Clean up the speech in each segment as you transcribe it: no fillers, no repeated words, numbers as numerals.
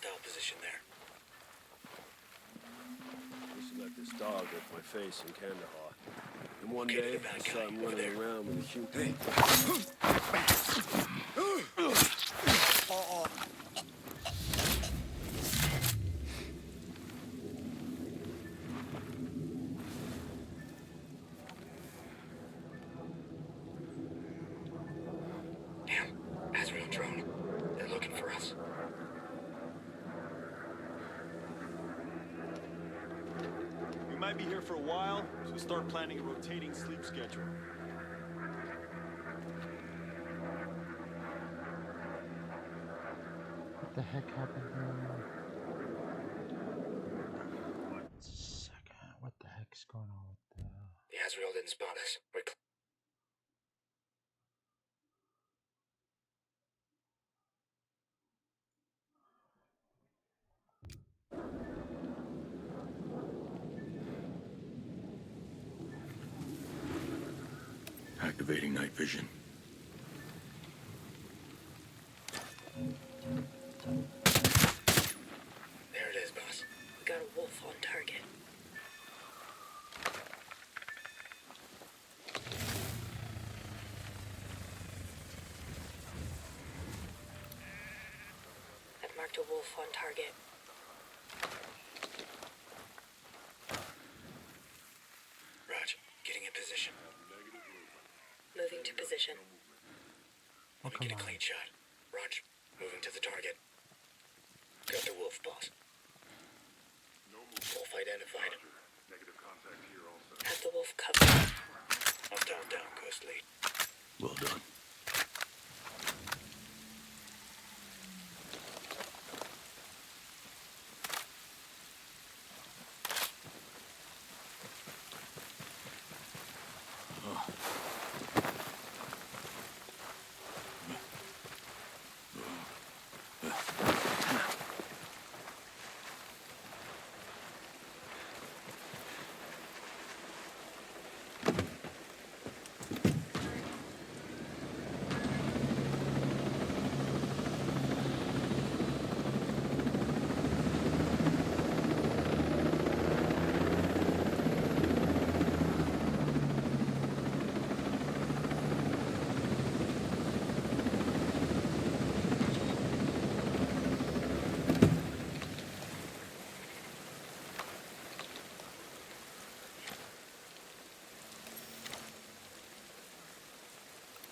hostile position there. I used to let this dog lick my face in Kandahar. And one Okay, day, the bad I saw guy, him over running there. around with a huge... Damn, Azrael drone. They're looking for us. We might be here for a while, so start planning a rotating sleep schedule. What the heck happened here? One second. What the heck's going on with the... The Azrael didn't spot us. We're Activating night vision. There it is, boss. We got a wolf on target. I've marked a wolf on target. Raj, getting in position. Moving to position. Let me get a clean shot. Raj, moving to the target. Got the wolf, boss. Wolf identified. Negative contact here also. Have the wolf covered. Hostile down, Ghost Lead. Well done.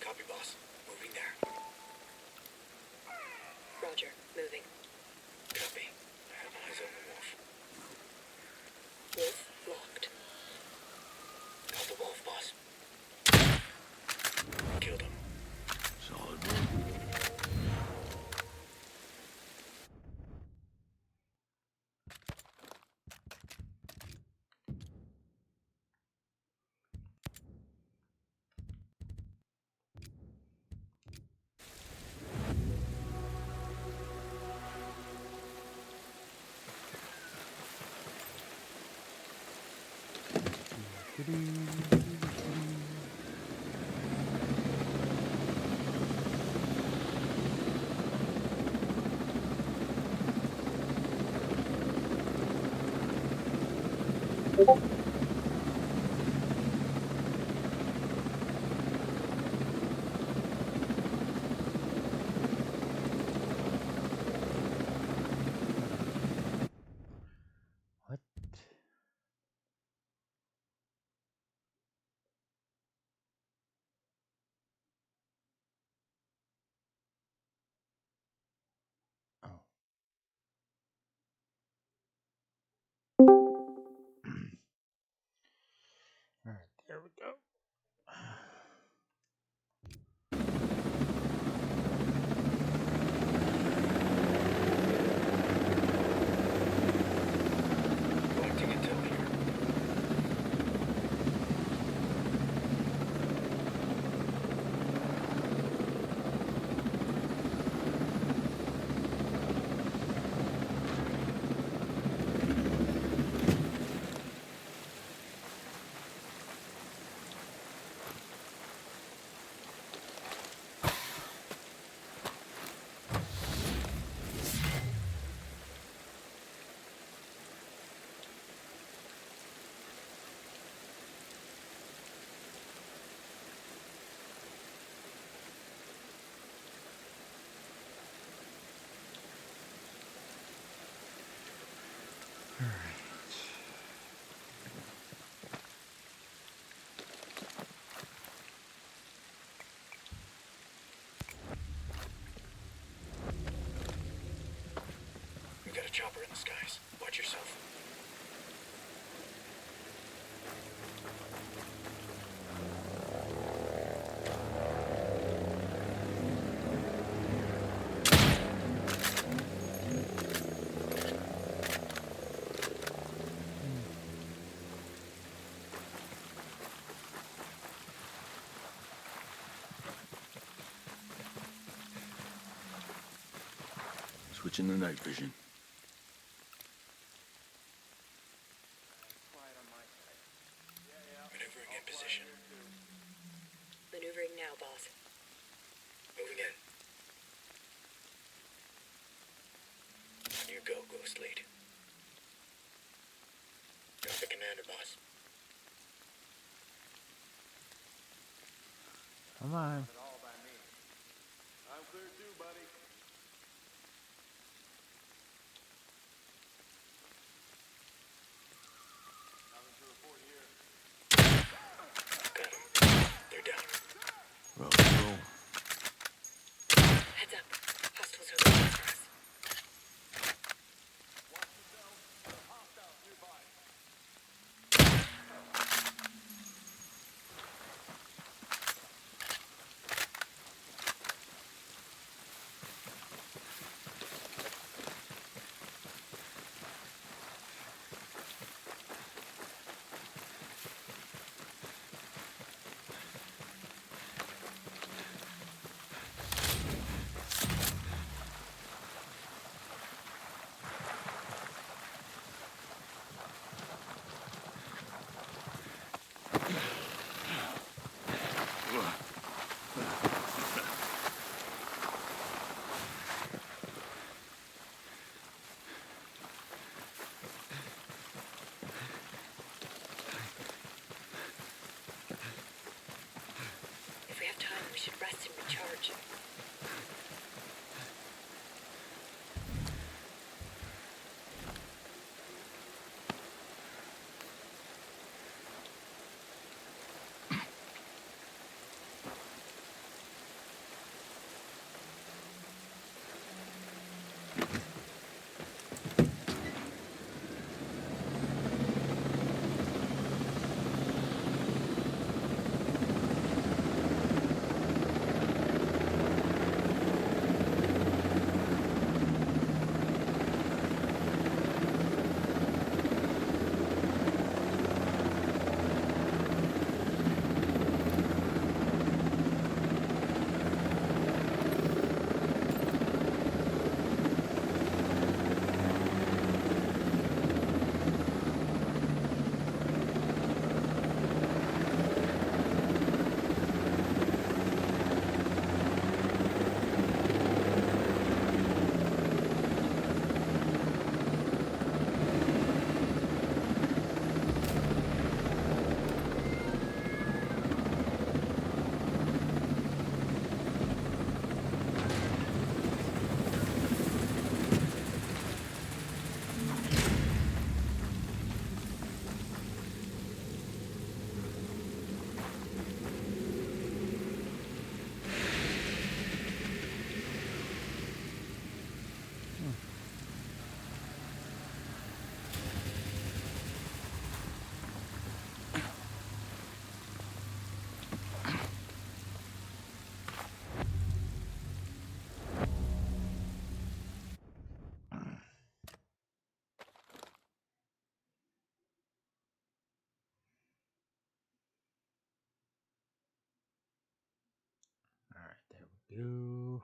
Copy, boss. Moving there. Roger, moving. Copy. I have eyes on the wolf. Wolf locked. Got the wolf, boss. Killed him. Solid work. What? Oh. All right, there we go. Collecting intel here. the skies. Watch yourself. Switching the night vision. Maneuvering in position. Maneuvering now, boss. Moving in. On you go, Ghost Lead. Got the commander, boss. Come on. I'm clear too, buddy. Nothing to report here. Got him. They're down. Roll. Heads up. Hostiles are looking for us. Watch yourself. Hostiles nearby. If we have time, we should rest and recharge. All right, there we go.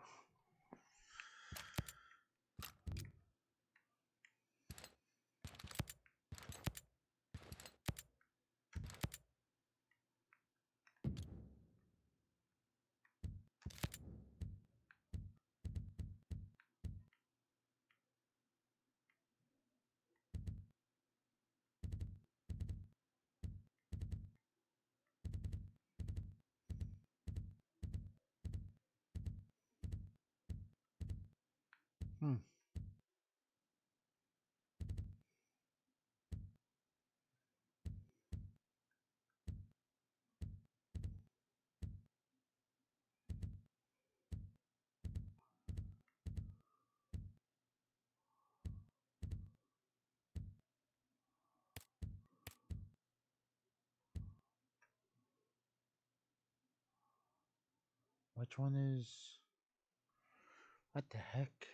Which one is... What the heck?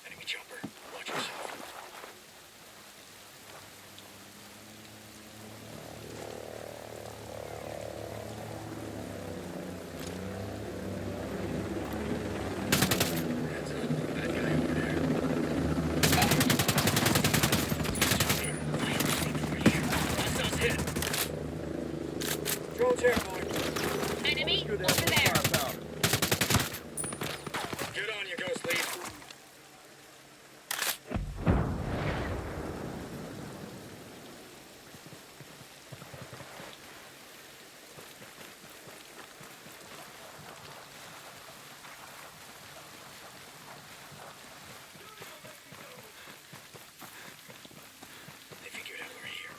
Enemy chopper. Watch yourself. Hands up. Bad guy over there. Hostiles hit. Drone's airborne. Enemy Good over there. firepower. Get on, you ghost lead. They figured out we're here.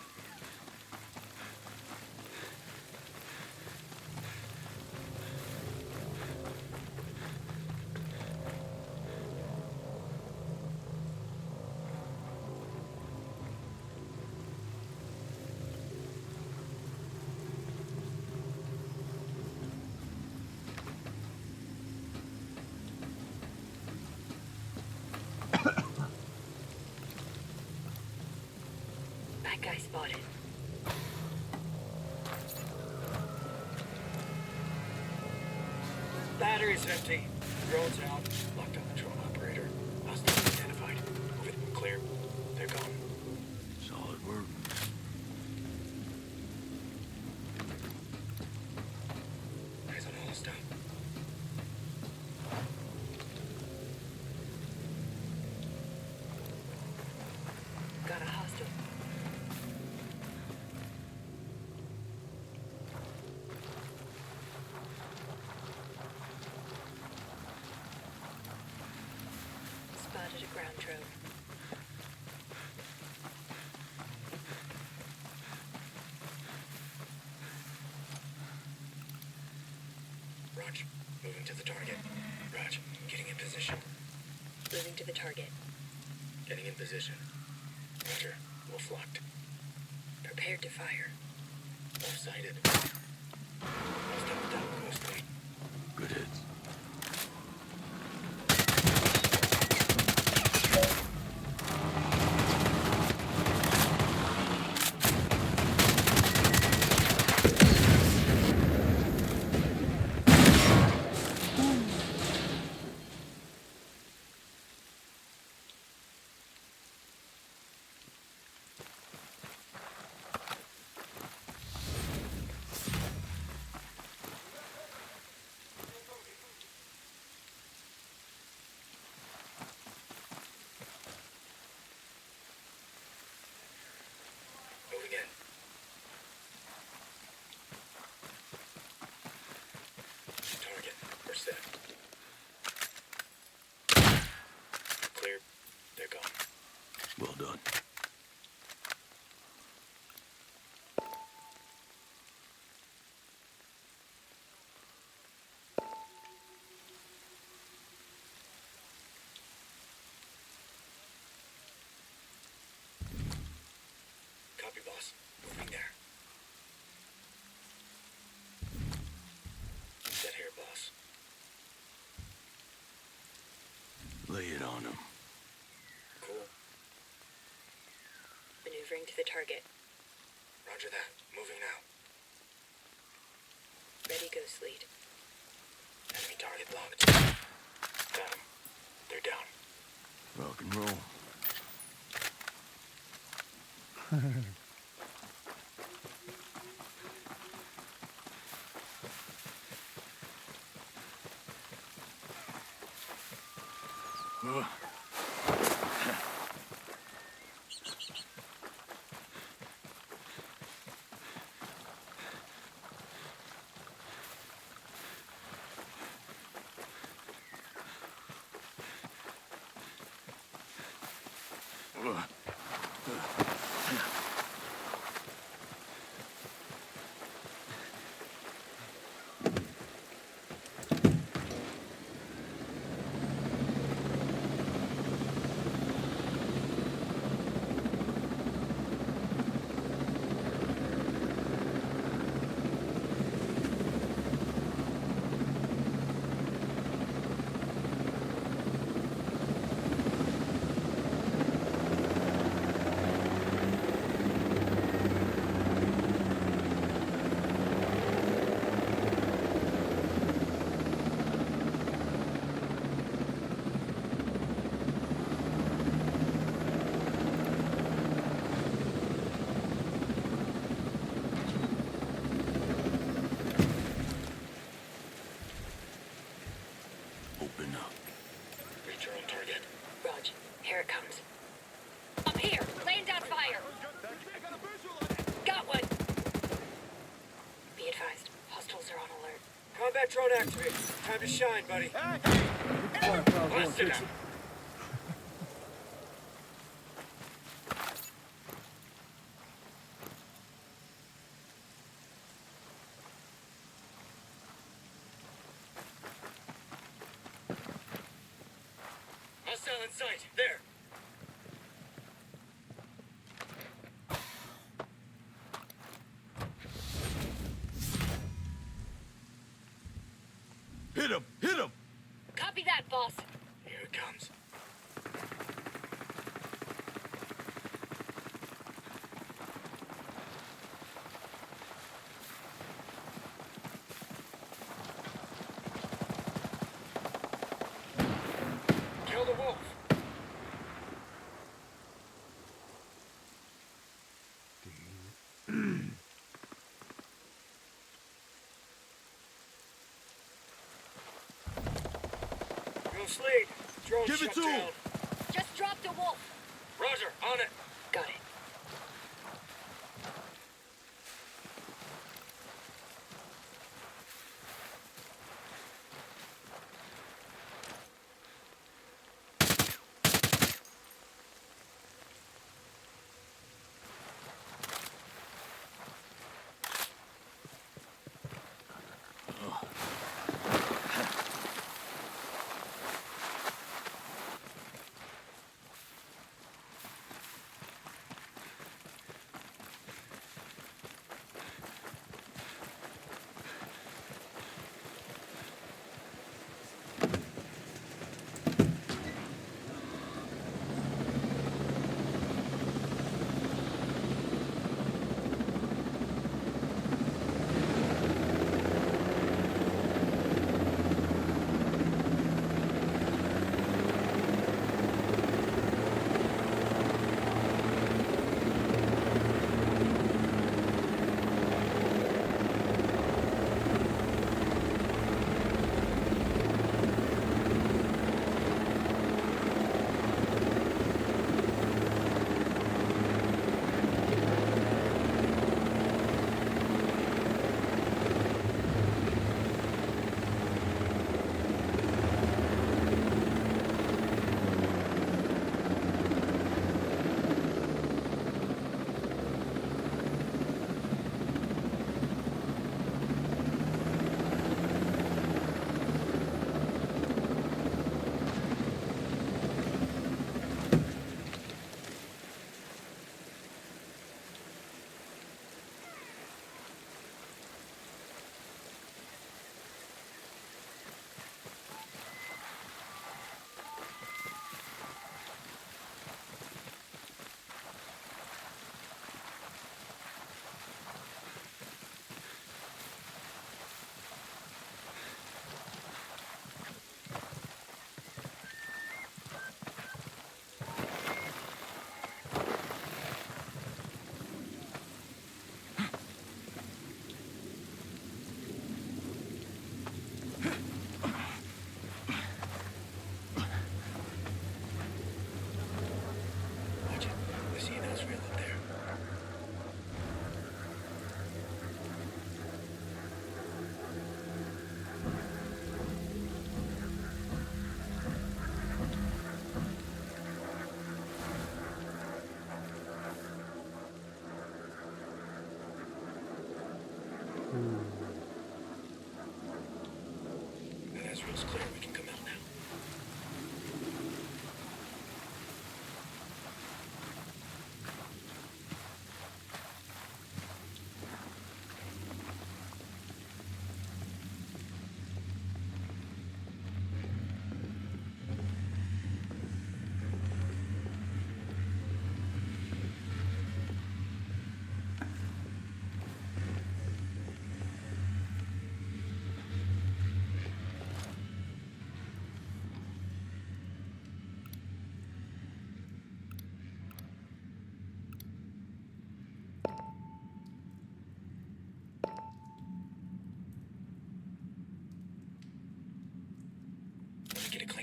That guy spotted. Battery's empty. Drone's out. Locked on the drone operator. Hostiles identified. Moving them clear. They're gone. Solid work. Eyes on a hostile. Got a hostile. Spotted a ground drone. Raj, moving to the target. Raj, getting in position. Moving to the target. Getting in position. Roger, wolf locked. Prepared to fire. Off-sighted. Hostile down coast lead. Good hits. Moving in. Target. We're set. Clear. They're gone. Well done. Copy, boss. Moving there. Set here, boss. Lay it on him. Cool. Maneuvering to the target. Roger that. Moving now. Ready, ghost lead. Enemy target locked. Got 'em. They're down. Rock and roll. Open up. Reach your own target. Rog, here it comes. I'm here! Laying down fire! Got one! Be advised, hostiles are on alert. Combat drone activated. Time to shine, buddy. Sit down. Hostile in sight. There. Hit him! Hit him! Copy that, boss. Here it comes. Kill the wolf. Go Slade. Drone Give it shut to down. him. Just dropped a wolf. Roger, on it. Got it.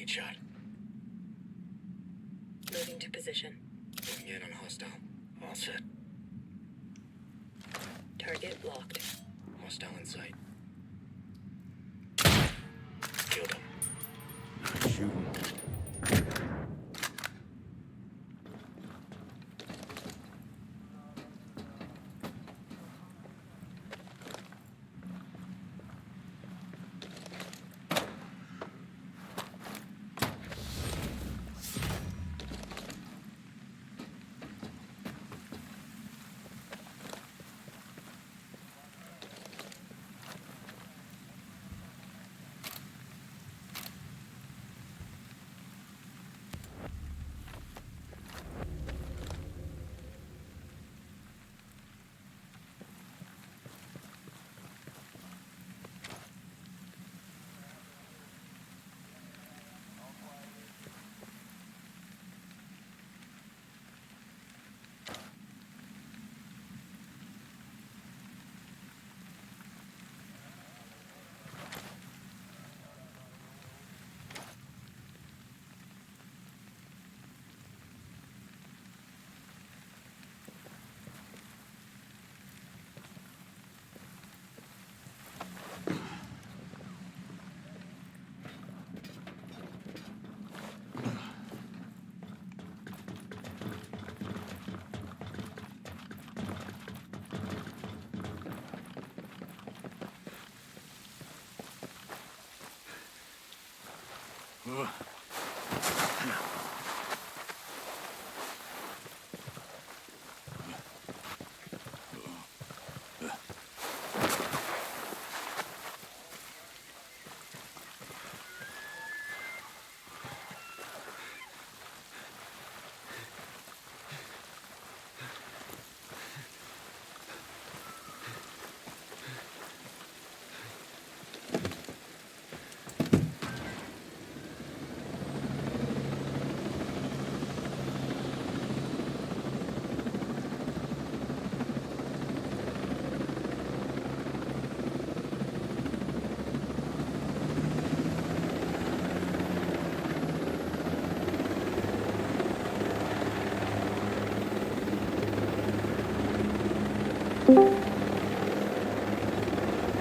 clean shot. Moving to position. Moving in on hostile. All set. Target locked. Hostile in sight. Killed him. Shooting.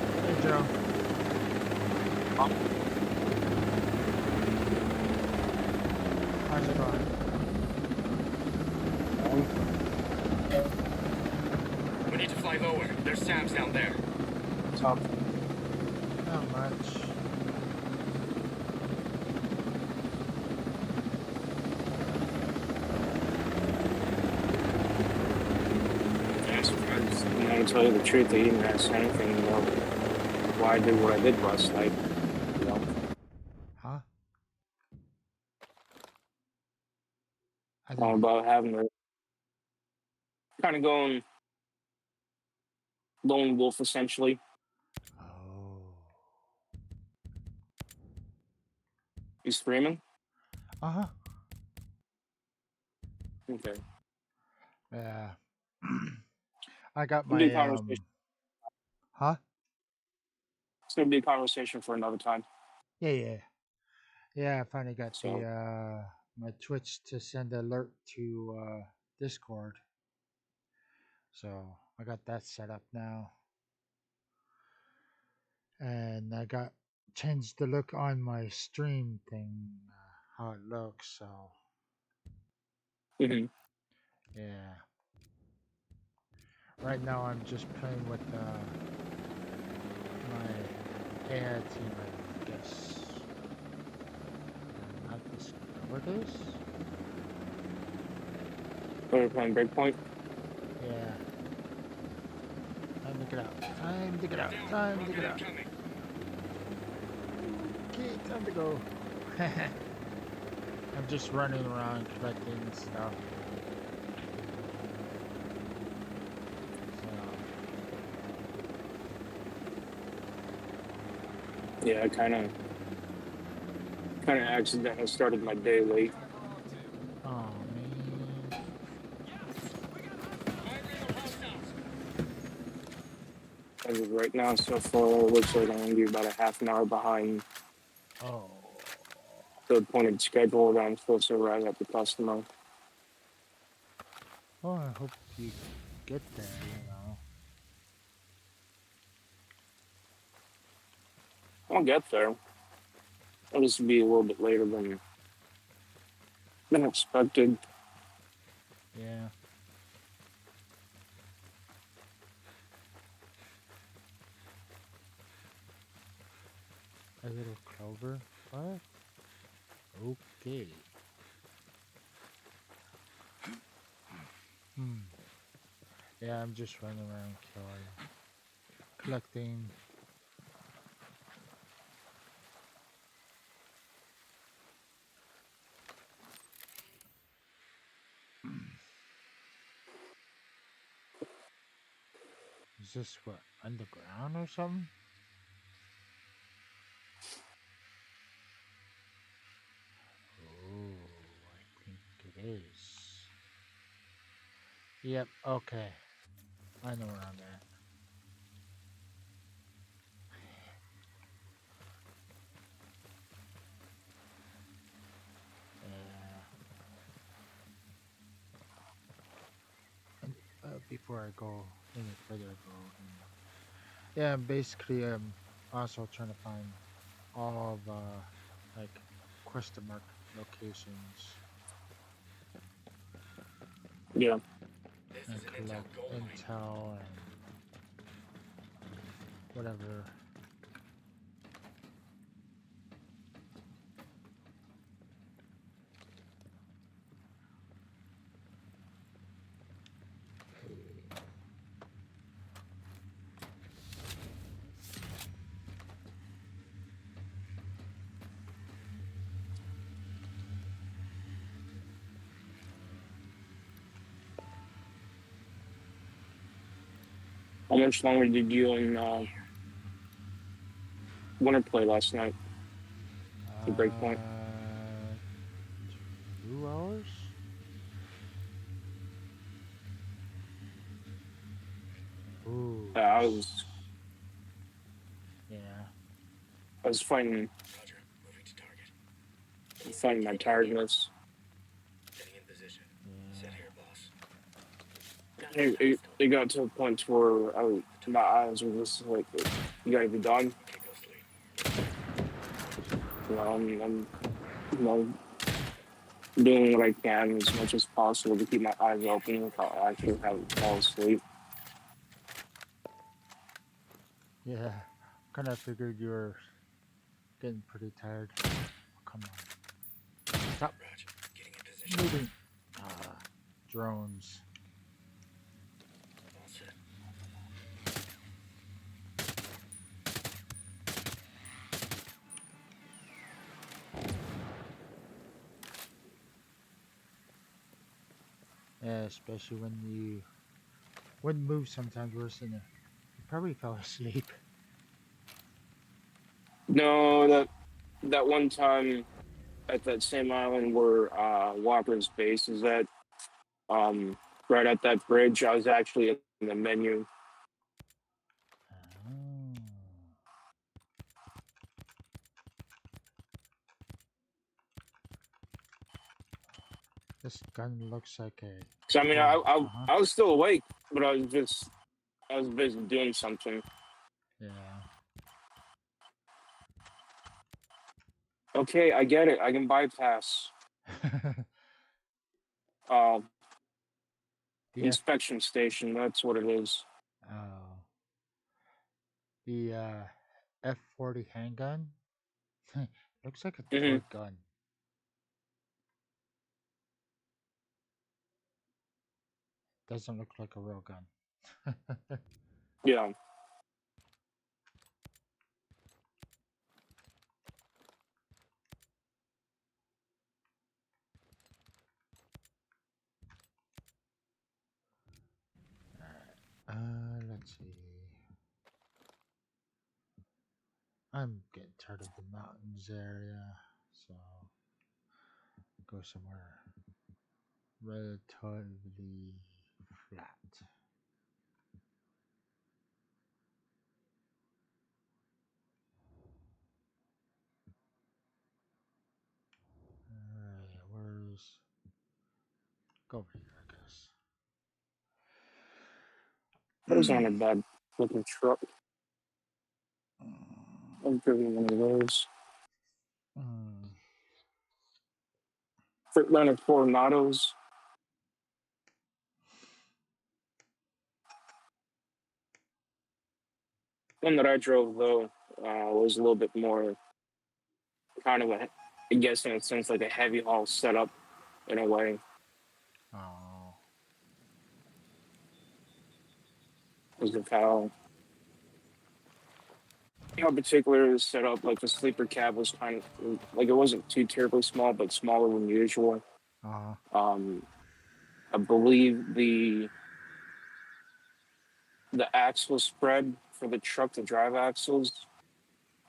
Hey, Joe. How's it going? We need to fly lower. There's Sam's down there. Top. Not much. I'm surprised. You know, to tell you the truth, they didn't ask anything about why I did what I did last night. You know, Huh? I all didn't. about having a kind of going lone wolf essentially. Oh. You screaming? Uh-huh. Okay. Yeah. I got It'll be a my, conversation. huh? It's gonna be a conversation for another time. Yeah. Yeah, I finally got So the, my Twitch to send alert to, Discord. So I got that set up now. And I got changed the look on my stream thing, how it looks. So mhm. yeah. Right now I'm just playing with my AI team, I guess. Not discover this? We're playing Breakpoint. Yeah. Time to get out. Time to get out. Time to get out. Okay, time to go. I'm just running around collecting stuff. So, Yeah, I kind of accidentally started my day late. oh man. As of right now, so far, it looks like I'm gonna be about a half an hour behind. Oh. third-pointed schedule that I'm supposed to arrive at the customer. Oh, I hope you get there, you know. I'll get there. I'll just be a little bit later than expected. Yeah. A little clover. What? Okay. Yeah, I'm just running around collecting. Is this what, underground or something? Oh, I think it is. Yep, okay. I know where I'm at. And before I go any further, yeah, basically, I'm also trying to find all of like question mark locations Yeah. This and is an collect intel gold mine. intel and whatever. How much longer did you and Winter play last night? The Breakpoint. 2 hours? Ooh, yeah. I was fighting Roger. Moving to target. my tiredness. Getting in position. Yeah. Set here, boss. It got to a point where my eyes were just like, you gotta be done. Okay, go sleep. You know, I'm you know, doing what I can as much as possible to keep my eyes open without actually having to fall asleep. Yeah. Kind of figured you were getting pretty tired. Oh, come on. Stop Roger. Getting in position. moving. Drones. All set. Yeah, especially when you wouldn't move sometimes worse than you probably fell asleep. No, that one time at that same island where Walker's base is at, right at that bridge, I was actually in the menu. Oh. This gun looks like a. So I mean, Oh, I was still awake, but I was busy doing something. yeah. Okay, I get it. I can bypass uh, the inspection station. That's what it is. oh, the F40 handgun. Looks like a Hmm. toy gun. Doesn't look like a real gun. Yeah. Let's see. I'm getting tired of the mountains area, so go somewhere relatively flat. go over here, I guess. Those aren't a bad looking truck. I've driven one of those. Mm. Freightliner Coronados. One that I drove though was a little bit more kind of a, I guess in a sense like a heavy haul setup in a way. Oh. Because of how particular is set up. Like the sleeper cab was kind of like it wasn't too terribly small, but smaller than usual. I believe the axle spread for the truck, the drive axles,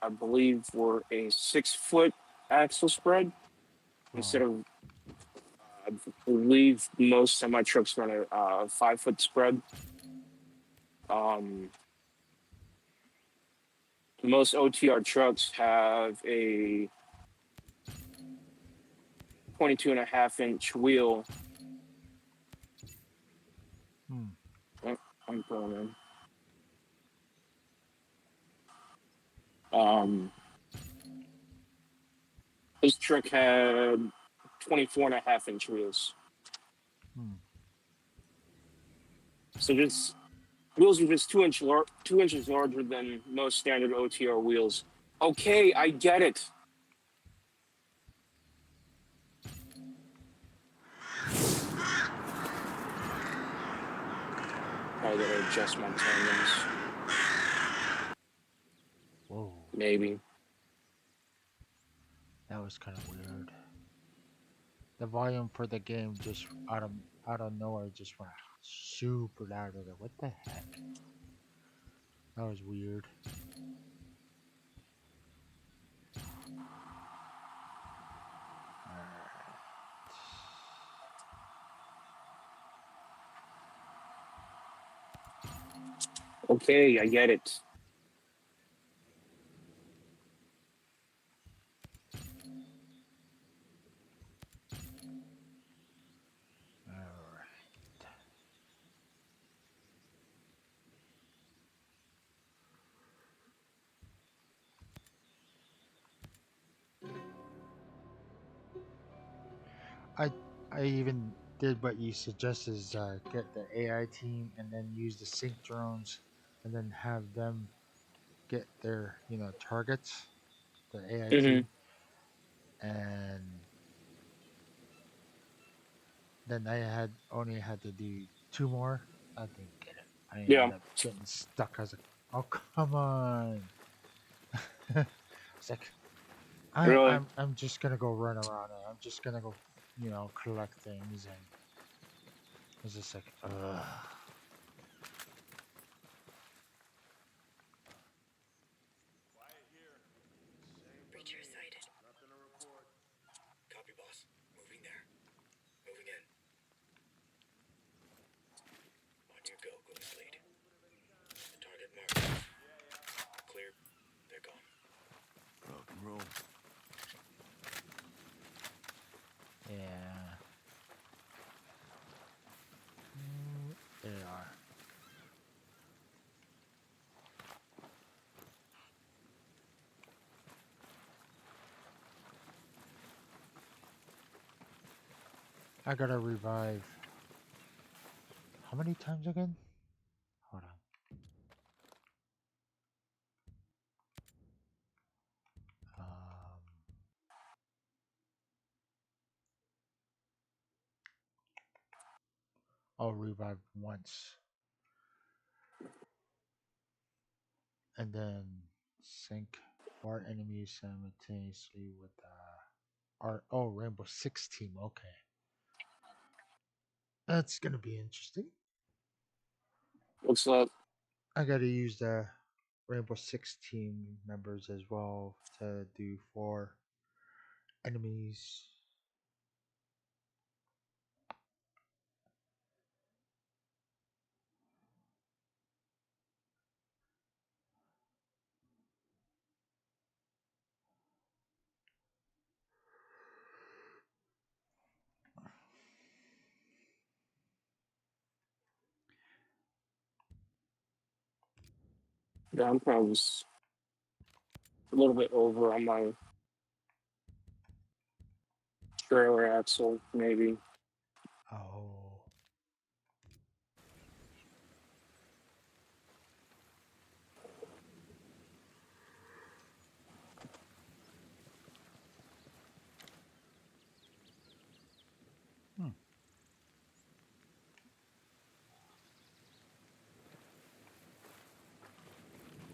I believe were a 6-foot axle spread instead of. I believe most semi trucks run a 5-foot spread. Most OTR trucks have a 22.5-inch wheel. Oh, I'm going in. This truck had 24.5-inch wheels. So just wheels are just 2 inches larger than most standard OTR wheels. Okay, I get it. Probably gotta adjust my timings. Whoa. Maybe. That was kind of weird. The volume for the game just out of nowhere just went super loud. I was like, what the heck? That was weird. Okay, I get it. I I even did what you suggested is get the AI team and then use the sync drones and then have them get their targets, the AI Mm-hmm. team, and then I had only had to do 2 more. I didn't get it. I ended Yeah, up getting stuck. I was like, oh come on. It's like really. I'm just gonna go run around and I'm just gonna go collect things and it's just like Breacher sighted. Copy, boss. Moving there. Moving in. On your go, Ghost Lead. Target marked. Clear. They're gone. Rock and roll. yeah. There they are. I gotta revive. How many times again? Hold on. I'll revive once and then sync bar enemies simultaneously with our Rainbow Six team. Okay, that's gonna be interesting. What's up? I gotta use the Rainbow Six team members as well to do 4 enemies. Yeah, I'm probably just a little bit over on my trailer axle, maybe. Oh. Hmm.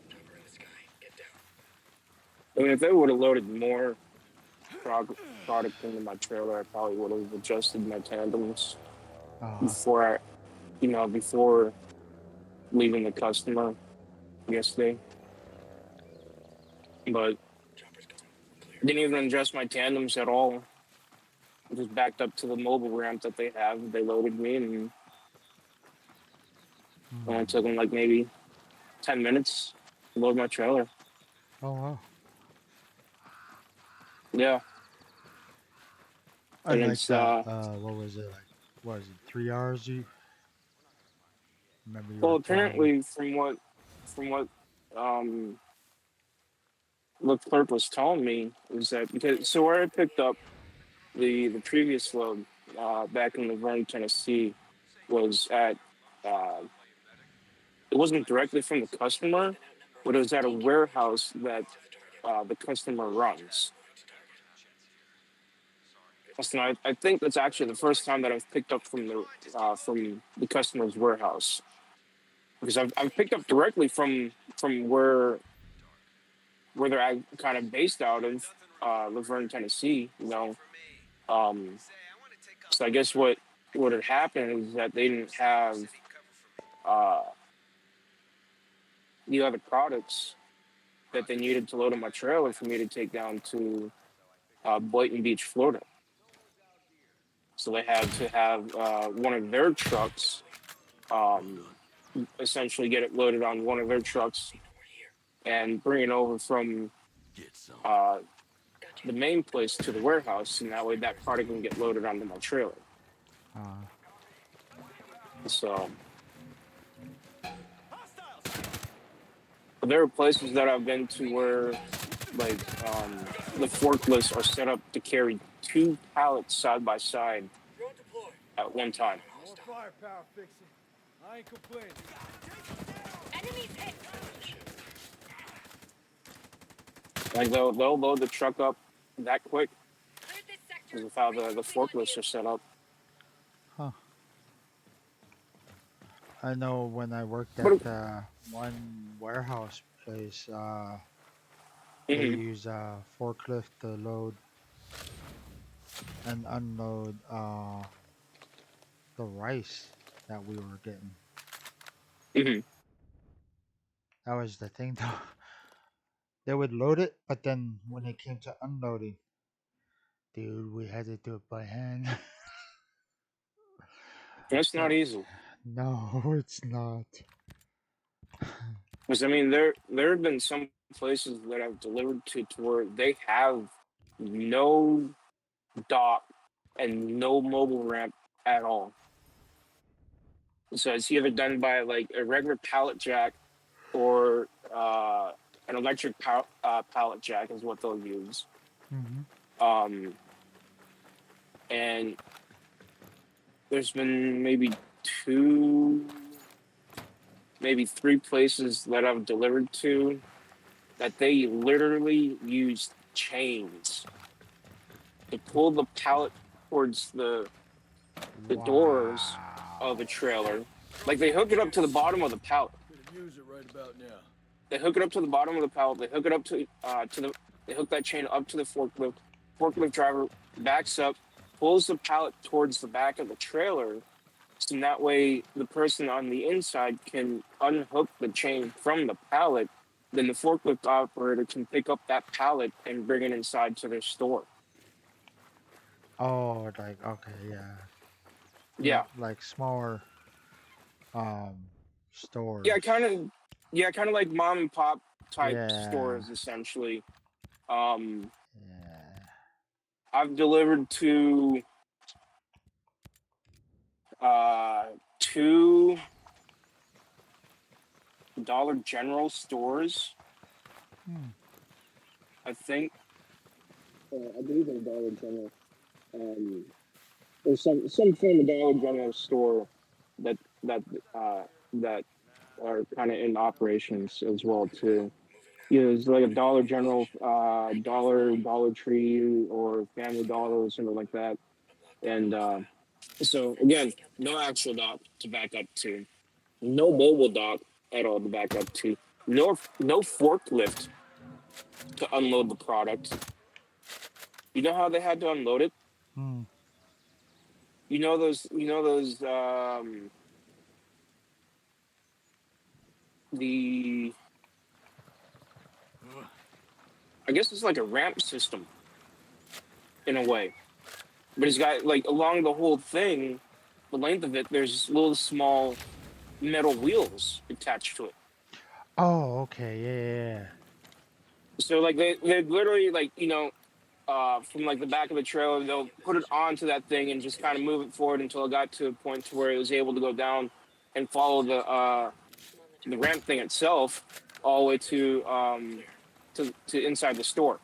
Chopper in the sky. Get down. I mean, if they would have loaded more product into my trailer, I probably would have adjusted my tandems Uh, before before leaving the customer yesterday. But Chopper's gone. Clear. I didn't even adjust my tandems at all. I just backed up to the mobile ramp that they have. They loaded me, and it took them like maybe 10 minutes to load my trailer. oh wow. Yeah, and Unlike it's that, what was it like? What was it? 3 hours? You remember you well, were telling me? apparently from what um clerk was telling me is that because so where I picked up the previous load back in Laverne, Tennessee, was at it wasn't directly from the customer, but it was at a warehouse that the customer runs. So I think that's actually the first time that I've picked up from the customer's warehouse, because I've picked up directly from where they're kind of based out of, Laverne, Tennessee. Um, so I guess what had happened is that they didn't have uh, the other products that they needed to load on my trailer for me to take down to Boynton Beach, Florida. So they had to have one of their trucks, um, essentially get it loaded on one of their trucks and bring it over from Get some. the main place to the warehouse, and that way that product can get loaded onto my trailer. Uh, So there are places that I've been to where, like, the forklifts are set up to carry 2 pallets side by side Drone deployed. at one time. More firepower, fix it. I ain't complaining. Enemies hit. Like they'll load the truck up that quick Cleared this sector. because of how the Refocusing on forklifts you. are set up. huh. I know when I worked at But one warehouse place, they mhm, use a forklift to load and unload the rice that we were getting. mhm. That was the thing though. They would load it, but then when it came to unloading, dude, we had to do it by hand. That's not Like, easy. no, it's not. Because I mean, there have been some places that I've delivered to where they have no dock and no mobile ramp at all. So it's either done by like a regular pallet jack or an electric pallet jack is what they'll use. Hmm. Um, and there's been maybe 2, maybe 3 places that I've delivered to that they literally use chains to pull the pallet towards the doors Wow. of a trailer. Like they hook it up to the bottom of the pallet. Could use it right about now. They hook it up to the bottom of the pallet. They hook it up they hook that chain up to the forklift. Forklift driver backs up, pulls the pallet towards the back of the trailer, so that way the person on the inside can unhook the chain from the pallet. Then the forklift operator can pick up that pallet and bring it inside to their store. Oh, like okay, yeah. Yeah, Like smaller um yeah, stores. kind of like mom and pop type Yeah. stores essentially. Um, Yeah. I've delivered to uh, 2 Dollar General stores. I think. I believe in Dollar General. Or some form of Dollar General store that that that are kind of in operations as well too. Yeah, it's like a Dollar General, Dollar Tree, or Family Dollar, or something like that. And so again, no actual dock to back up to, no mobile dock at all to back up to, no forklift to unload the product. You know how they had to unload it? Hmm. You know those the I guess it's like a ramp system in a way. But it's got like along the whole thing, the length of it, there's little small metal wheels attached to it. Oh, okay. Yeah. So like they literally like, from like the back of the trailer, they'll put it onto that thing and just kind of move it forward until it got to a point to where it was able to go down and follow the ramp thing itself all the way to inside the store.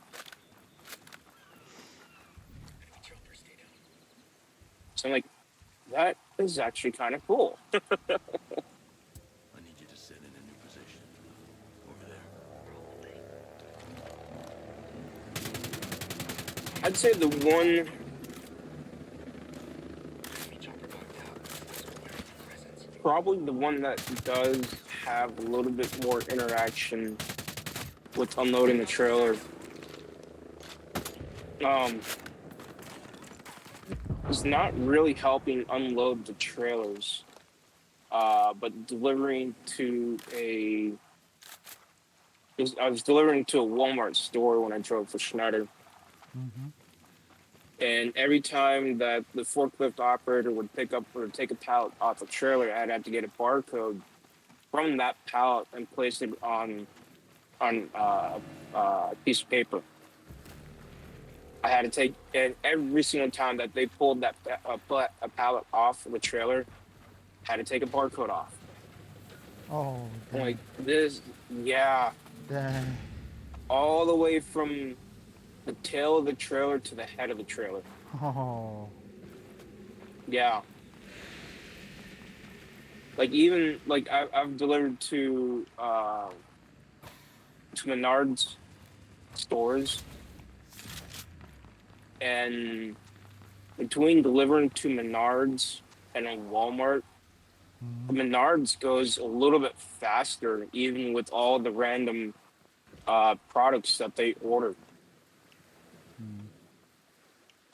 So I'm like, that is actually kind of cool. I need you to set in a new position. Over there. I'd say the one. Probably the one that does have a little bit more interaction with unloading the trailer. Is not really helping unload the trailers, but delivering to I was delivering to a Walmart store when I drove for Schneider. Mm-hmm. And every time that the forklift operator would pick up or take a pallet off a trailer, I'd have to get a barcode from that pallet and place it on a piece of paper. I had to take, and every single time that they pulled a pallet off of the trailer, I had to take a barcode off. Oh, I'm dang. like, this, yeah, Dang. all the way from the tail of the trailer to the head of the trailer. Oh. Yeah. Like even like I've delivered to Menards stores, and between delivering to Menards and a Walmart, Mm-hmm. Menards goes a little bit faster, even with all the random products that they order.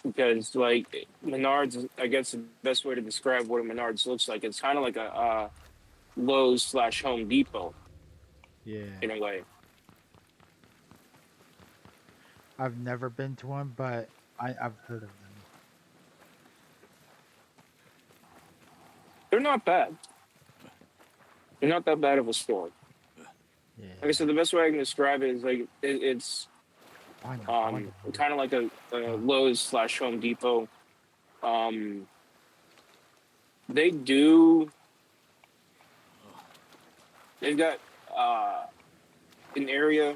Because like Menards, I guess the best way to describe what a Menards looks like, it's kind of like a Lowe's/Home Depot Yeah. in a way. I've never been to one, but I've heard of them. They're not bad. They're not that bad of a store. Yeah. Like I said, the best way I can describe it is like it's Why not? Wonderful. kind of like a Lowe's/Home Depot. They do. They've got an area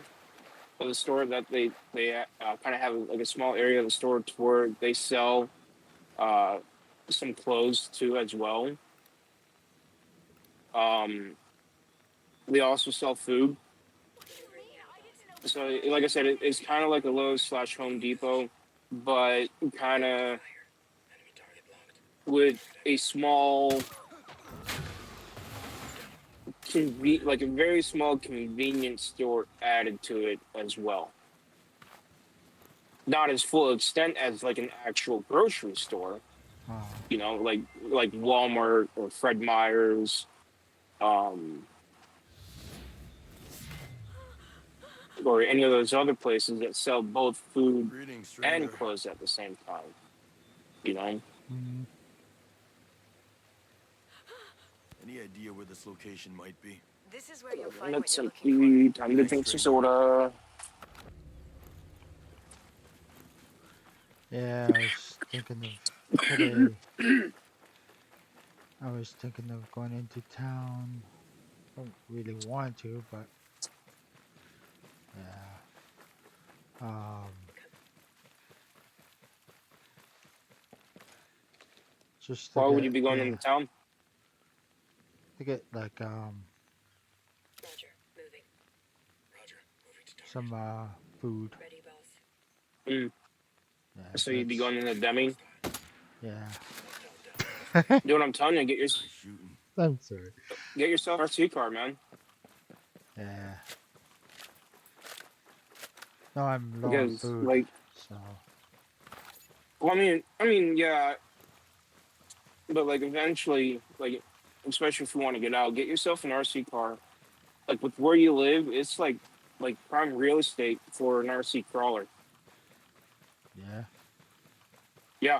of the store that they kind of have like a small area of the store to where they sell some clothes too as well. They also sell food. So, like I said, it's kind of like a Lowe's/Home Depot, but kind of with a small, like a very small convenience store added to it as well. Not as full extent as like an actual grocery store, like Walmart or Fred Meyer's, or any of those other places that sell both food Greetings, and stranger. clothes at the same time. You know, Mm-hmm. Any idea where this location might be? This is where you'll find let's what you're looking for. time to drink some soda. Yeah, I was thinking of today. I was thinking of going into town don't really want to, but yeah. Just to Why would you get be going into town? like Roger, moving. Roger, moving to target. some food. Ready, boss. Mm. Yeah, So you'd be going into Deming. Yeah. Do what I'm telling you. Nice shooting. I'm sorry. Get yourself an RC car, man. Yeah. No, I'm low on Because food, like, so well, I mean, yeah. But like, eventually, like, especially if you want to get out, get yourself an RC car. Like with where you live, it's like prime real estate for an RC crawler. yeah. Yeah.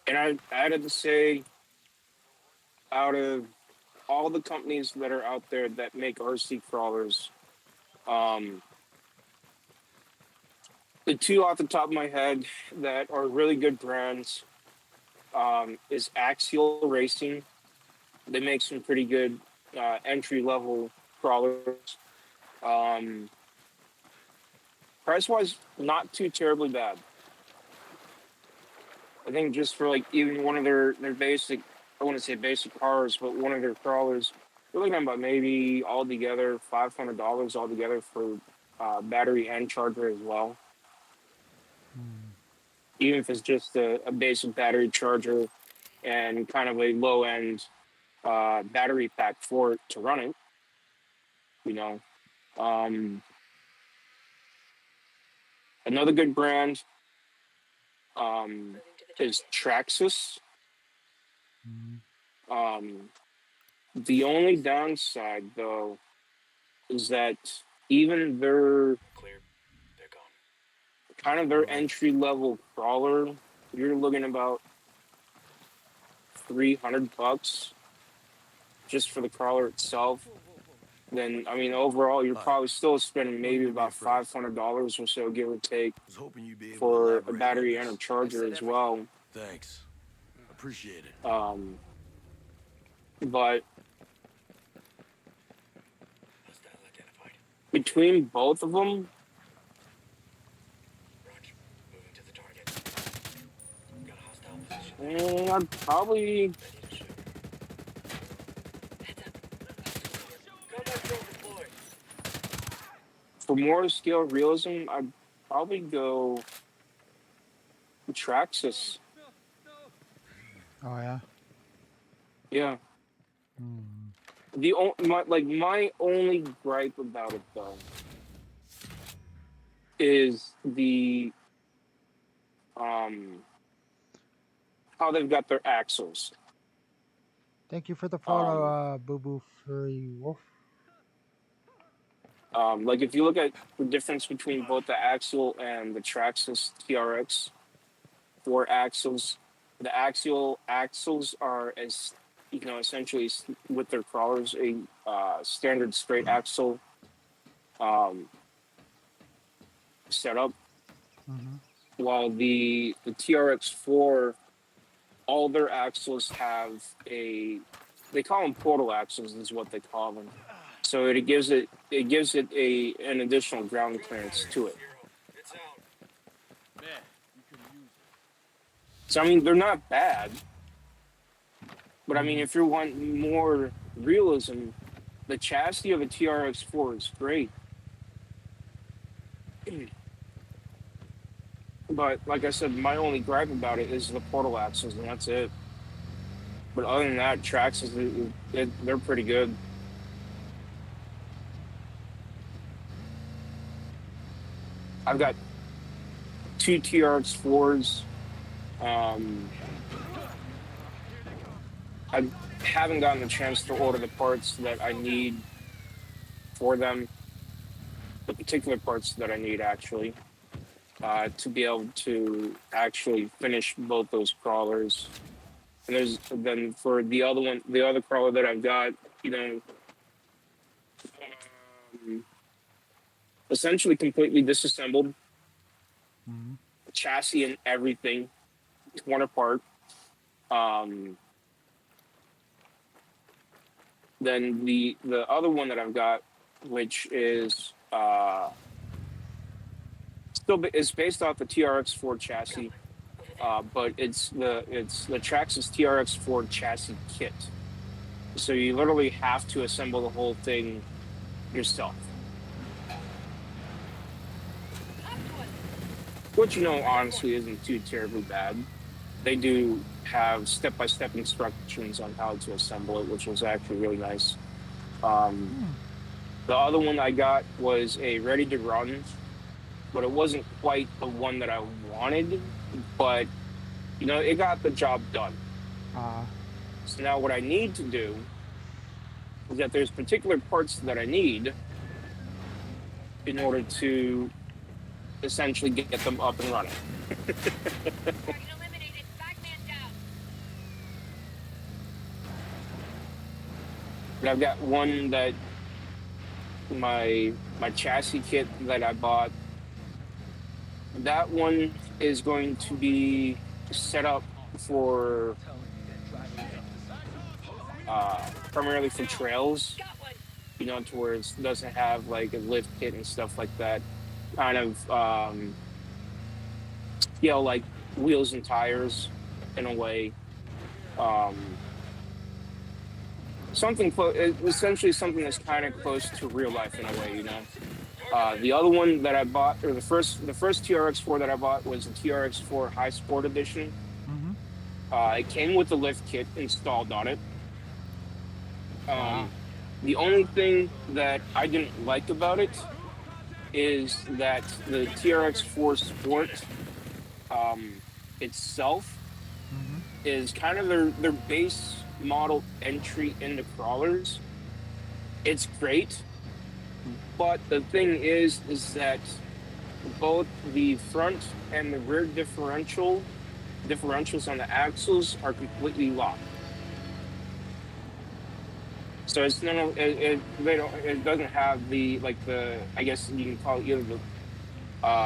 And I had to say, out of all the companies that are out there that make RC crawlers, the two off the top of my head that are really good brands is Axial Racing. They make some pretty good entry level crawlers. Price wise, not too terribly bad. I think just for like even one of their basic, I wouldn't say basic cars, but one of their crawlers, we're looking at about maybe altogether $500 altogether for battery and charger as well. Even if it's just a basic battery charger and kind of a low end battery pack for it to run it, you know. Another good brand is Traxxas. The only downside, though, is that even their Clear. They're gone. kind of their entry level crawler, you're looking about $300 just for the crawler itself. Then I mean, overall, you're probably still spending maybe about $500 or so, give or take, Was hoping you'd be able to for a elaborate battery on and a this. charger as well. Thanks. Appreciate it. But Hostile identified. between both of them, Roger, moving to the target. Got a hostile position. I'd probably Ready to shoot. Heads up. Combat drone deployed. for more scale realism, I'd probably go Traxxas. Oh yeah. Yeah. My only gripe about it though is the how they've got their axles. Thank you for the follow, Boo Boo Furry Wolf. Like if you look at the difference between both the axle and the Traxxas TRX 4 axles, the axial axles are as essentially with their crawlers a standard straight axle setup, while the TRX4, all their axles have they call them portal axles is what they call them. So it gives it an additional ground clearance to it. It's out. Man, you could use it. So I mean they're not bad, but I mean if you want more realism, the chassis of a TRX4 is great. But like I said, my only gripe about it is the portal axles, and that's it. But other than that, Traxxas, they're pretty good. I've got 2 TRX4s. I haven't gotten the chance to order the parts that I need for them, the particular parts that I need actually, to be able to actually finish both those crawlers. And then for the other crawler that I've got, essentially completely disassembled, chassis and everything torn apart. Then the other one that I've got, which is still is based off the TRX4 chassis, but it's the Traxxas TRX4 chassis kit. So you literally have to assemble the whole thing yourself. Which, you know, honestly isn't too terribly bad. They do have step-by-step instructions on how to assemble it, which was actually really nice. The other one I got was a ready-to-run, but it wasn't quite the one that I wanted, but, you know, it got the job done. So now what I need to do is that there's particular parts that I need in order to essentially get them up and running. But I've got one that my chassis kit that I bought. That one is going to be set up for primarily for trails, you know, to where it doesn't have like a lift kit and stuff like that. Kind of, you know, like wheels and tires in a way. Something essentially something that's kind of close to real life in a way, you know. The other one that I bought, or the first TRX4 that I bought was the TRX4 High Sport Edition. It came with the lift kit installed on it. The only thing that I didn't like about it is that the TRX4 Sport itself is kind of their base model entry into crawlers. It's great, but the thing is that both the front and the rear differentials on the axles are completely locked. So it's it doesn't have the I guess you can call it either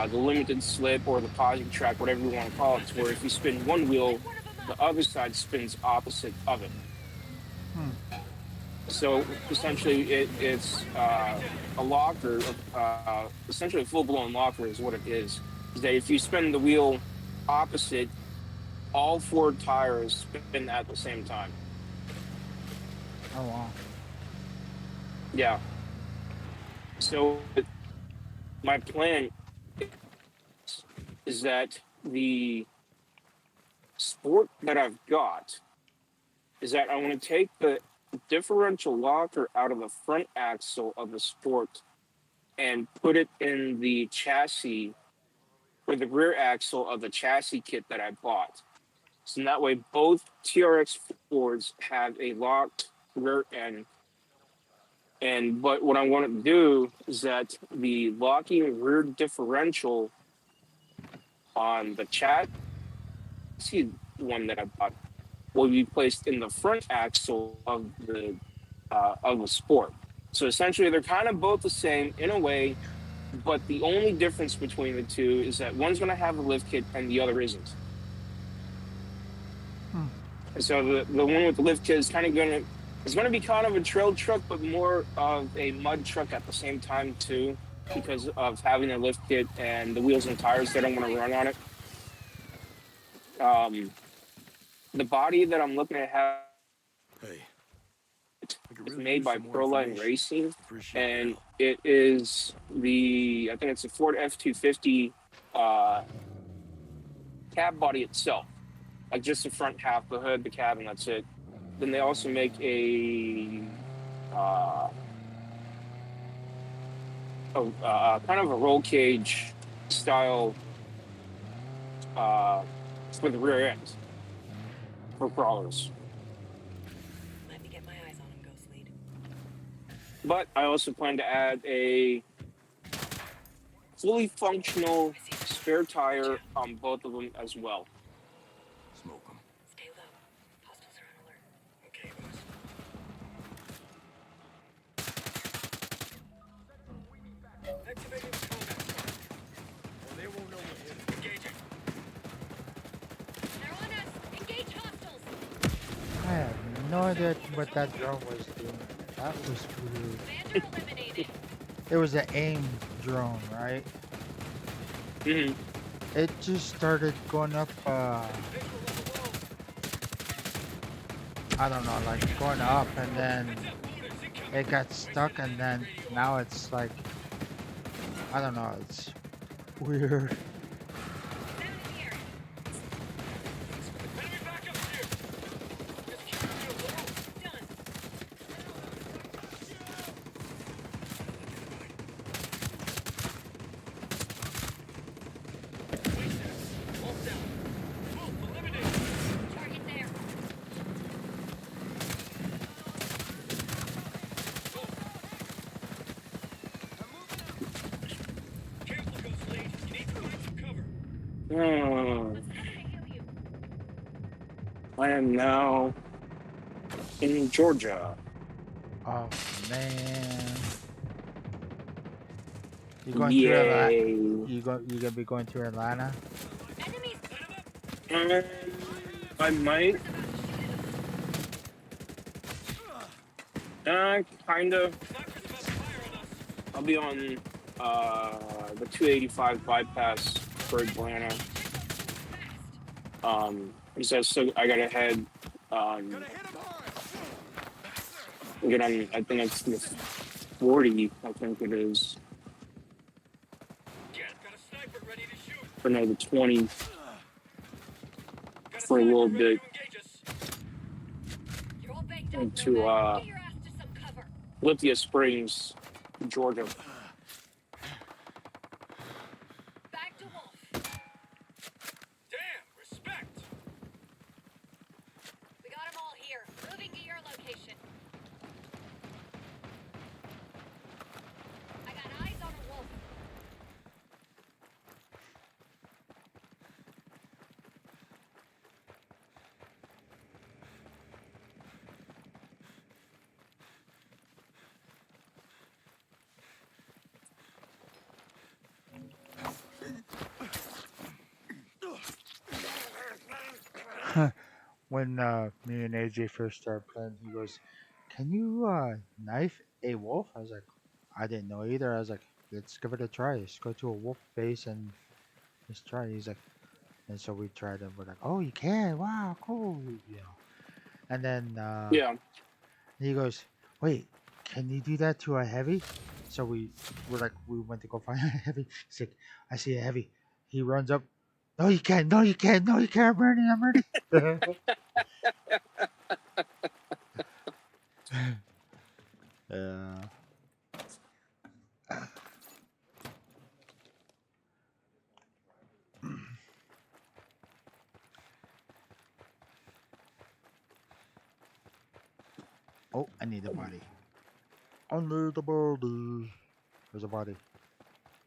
the limited slip or the positive track, whatever you want to call it, to where if you spin one wheel, the other side spins opposite of it. So essentially, it's a locker, essentially a full-blown locker is what it is. Is that if you spin the wheel opposite, all four tires spin at the same time. Oh wow. Yeah. So my plan is that the Sport that I've got is that I want to take the differential locker out of the front axle of the Sport and put it in the chassis or the rear axle of the chassis kit that I bought. So that way both TRX Fords have a locked rear end. But what I want to do is that the locking rear differential on the chassis one that I bought will be placed in the front axle of the Sport. So essentially, they're kind of both the same in a way, but the only difference between the two is that one's going to have a lift kit and the other isn't. And so the one with the lift kit is kind of going to be kind of a trail truck, but more of a mud truck at the same time too, because of having a lift kit and the wheels and tires that I'm going to run on it. The body that I'm looking at have is made by Proline Racing, and it is I think it's a Ford F-250 cab body itself, like just the front half, the hood, the cab, and that's it. Then they also make a kind of a roll cage style for the rear end for crawlers. Let me get my eyes on him, Ghost Lead. But I also plan to add a fully functional spare tire on both of them as well. Smoke them. Stay low. Hostiles are on alert. Okay, boss. Activating the combat. Well, they won't know we're here. Engaging. They're on us! Engage hostiles! no idea what that drone was doing. That was weird. Commander eliminated. It was an aim drone, right? Mhm. It just started going up, I don't know, like going up, and then it got stuck, and then now it's like, I don't know, it's weird. Down here. Done. Target there. Hmm. Let's try to heal you. I am now in Georgia. Oh man, you going to Atlanta? Yay. You gonna be going to Atlanta? Enemies. I might. Kind of. I'll be on the 285 bypass for Atlanta. So I gotta head. Get on. I think it's the 40. I think it is. Or no, the 20 for a little bit You're all baked up, into Nomad. Get your ass to some cover. Lithia Springs, Georgia. Back to Wolf. We got them all here. Moving to your location. I got eyes on a wolf. When me and AJ first started playing, he goes, "Can you knife a wolf?" I was like, "I didn't know either." I was like, "Let's give it a try. Let's go to a wolf base and let's try." He's like, and so we tried and we're like, "Oh, you can! Wow, cool!" You know. And then Yeah. he goes, "Wait, can you do that to a heavy?" So we went to go find a heavy. He's like, "I see a heavy." He runs up. No, you can't. No, you can't. No, you can't. I'm burning. I'm burning. Yeah. Oh, I need a body. I need a body. There's a body.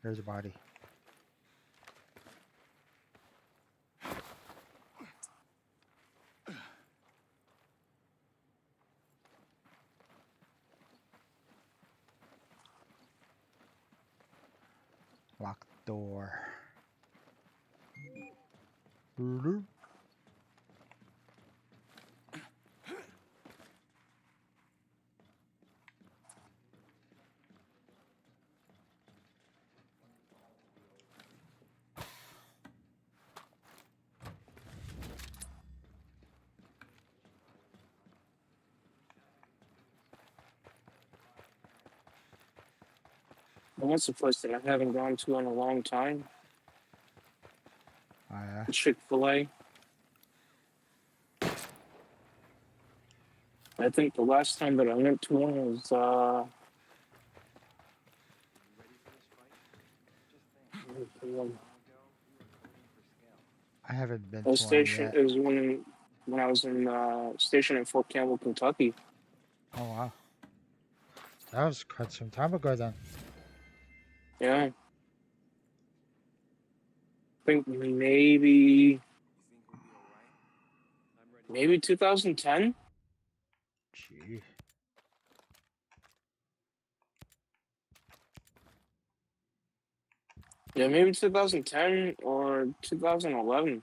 There's a body. Locked door. Mhm. And that's a place that I haven't gone to in a long time. Oh, yeah. Chick-fil-A. I think the last time that I went to one was I haven't been I was to one stationed. yet. It was when I was in stationed in Fort Campbell, Kentucky. Oh, wow. That was quite some time ago then. Yeah, I think maybe 2010. Gee. Yeah, maybe 2010 or 2011.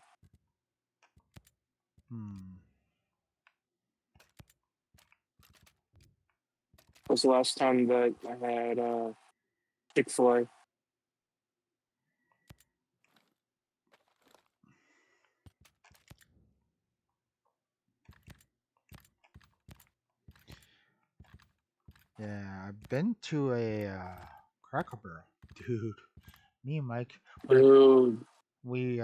Hmm. was the last time that I had Chick-fil-A. Yeah, I've been to a Cracker Barrel, dude. Me and Mike, Dude. we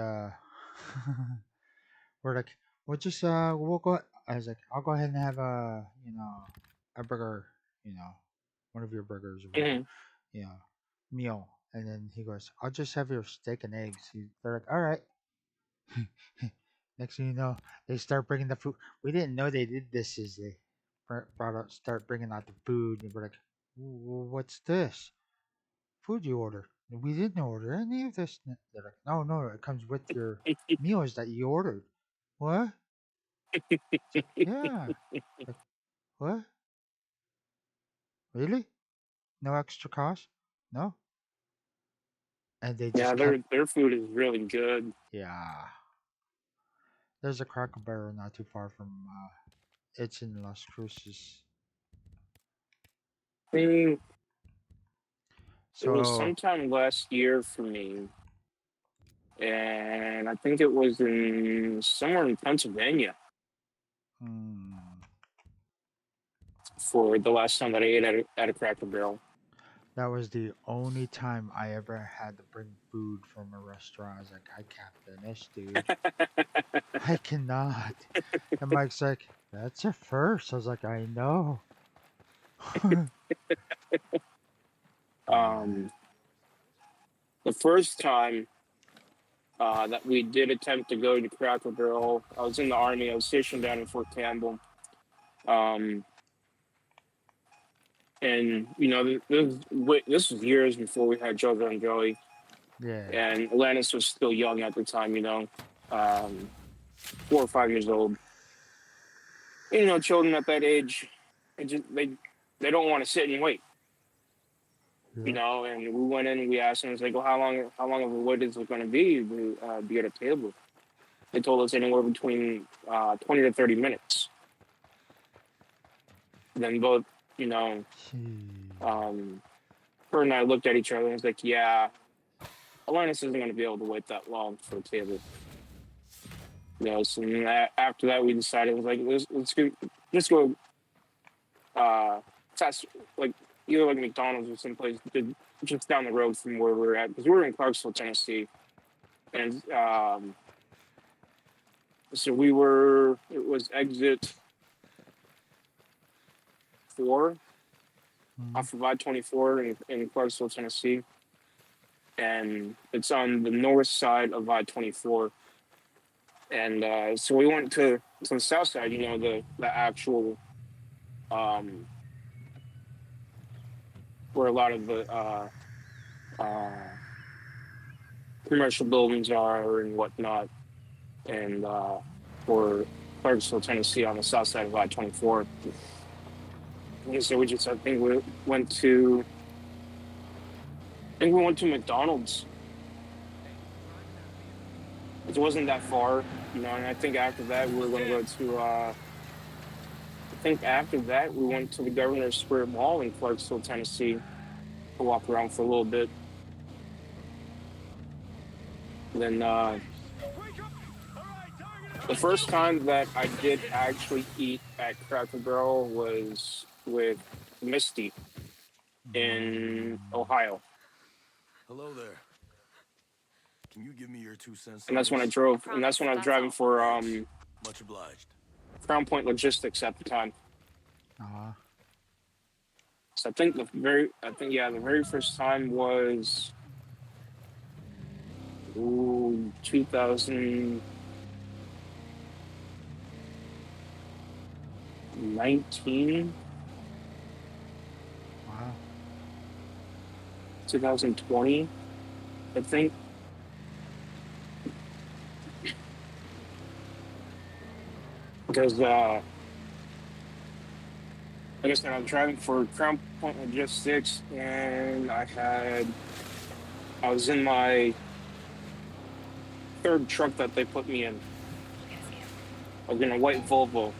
we're like, we'll go. I was like, I'll go ahead and have a burger, one of your burgers or whatever, Mhm. you know, meal. And then he goes, I'll just have your steak and eggs. They're like, all right. Next thing you know, they start bringing the food. We didn't know they did this as they start bringing out the food. And we're like, what's this? Food you ordered? We didn't order any of this. They're like, no, it comes with your meals that you ordered. What? It's like, yeah. Like, what? Really? No extra cost? No? And they Yeah, just kept, their food is really good. yeah. There's a Cracker Barrel not too far from, it's in Las Cruces. I mean, it was So, sometime last year for me, and I think it was in somewhere in Pennsylvania hmm, for the last time that I ate at a Cracker Barrel. that was the only time I ever had to bring food from a restaurant. I was like, I can't finish, dude. I cannot. And Mike's like, that's a first. I was like, I know. Yeah. The first time that we did attempt to go to Cracker Barrel, I was in the Army. I was stationed down in Fort Campbell. And, this was years before we had JoJo and Joey. Yeah. And Alanis was still young at the time, 4 or 5 years old. Children at that age, they don't want to sit and wait, Yeah. And we went in and we asked them, it's like, well, how long of a wait is it going to be to be at a table? They told us anywhere between 20 to 30 minutes. Then both, her and I looked at each other and was like, yeah, Alanis isn't going to be able to wait that long for a table. So after that, we decided, it was like, let's go test, like, either like McDonald's or someplace just down the road from where we were at, because we were in Clarksville, Tennessee. And so it was exit 4 off of I-24 in Clarksville, Tennessee. And it's on the north side of I-24. And so we went to the south side, the actual, where a lot of the commercial buildings are and whatnot. And for Clarksville, Tennessee, on the south side of I-24. And so I think we went to McDonald's. It wasn't that far, and I think after that we were going to go to, we went to the Governor's Square Mall in Clarksville, Tennessee to walk around for a little bit. And then the first time that I did actually eat at Cracker Barrel was with Misty in Ohio. Hello there. Can you give me your 2 cents? And that's when I drove. And that's when I was driving for Much obliged. Crown Point Logistics at the time. So I think the very first time was 2019. 2020, I think. Because like I said, I was driving for Crown Point Logistics, and I was in my third truck that they put me in. I was in a white Volvo.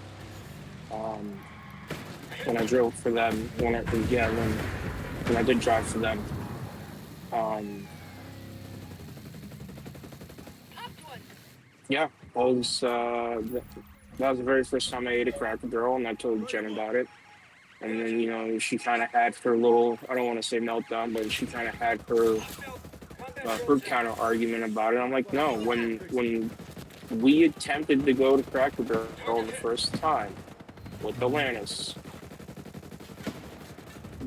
when I drove for them. When I did drive for them. Yeah, that was the very first time I ate a Cracker Barrel, and I told Jen about it. And then, you know, she kind of had her little, I don't want to say meltdown, but she kind of had her counter argument about it. I'm like, no, when we attempted to go to Cracker Barrel the first time with Atlantis,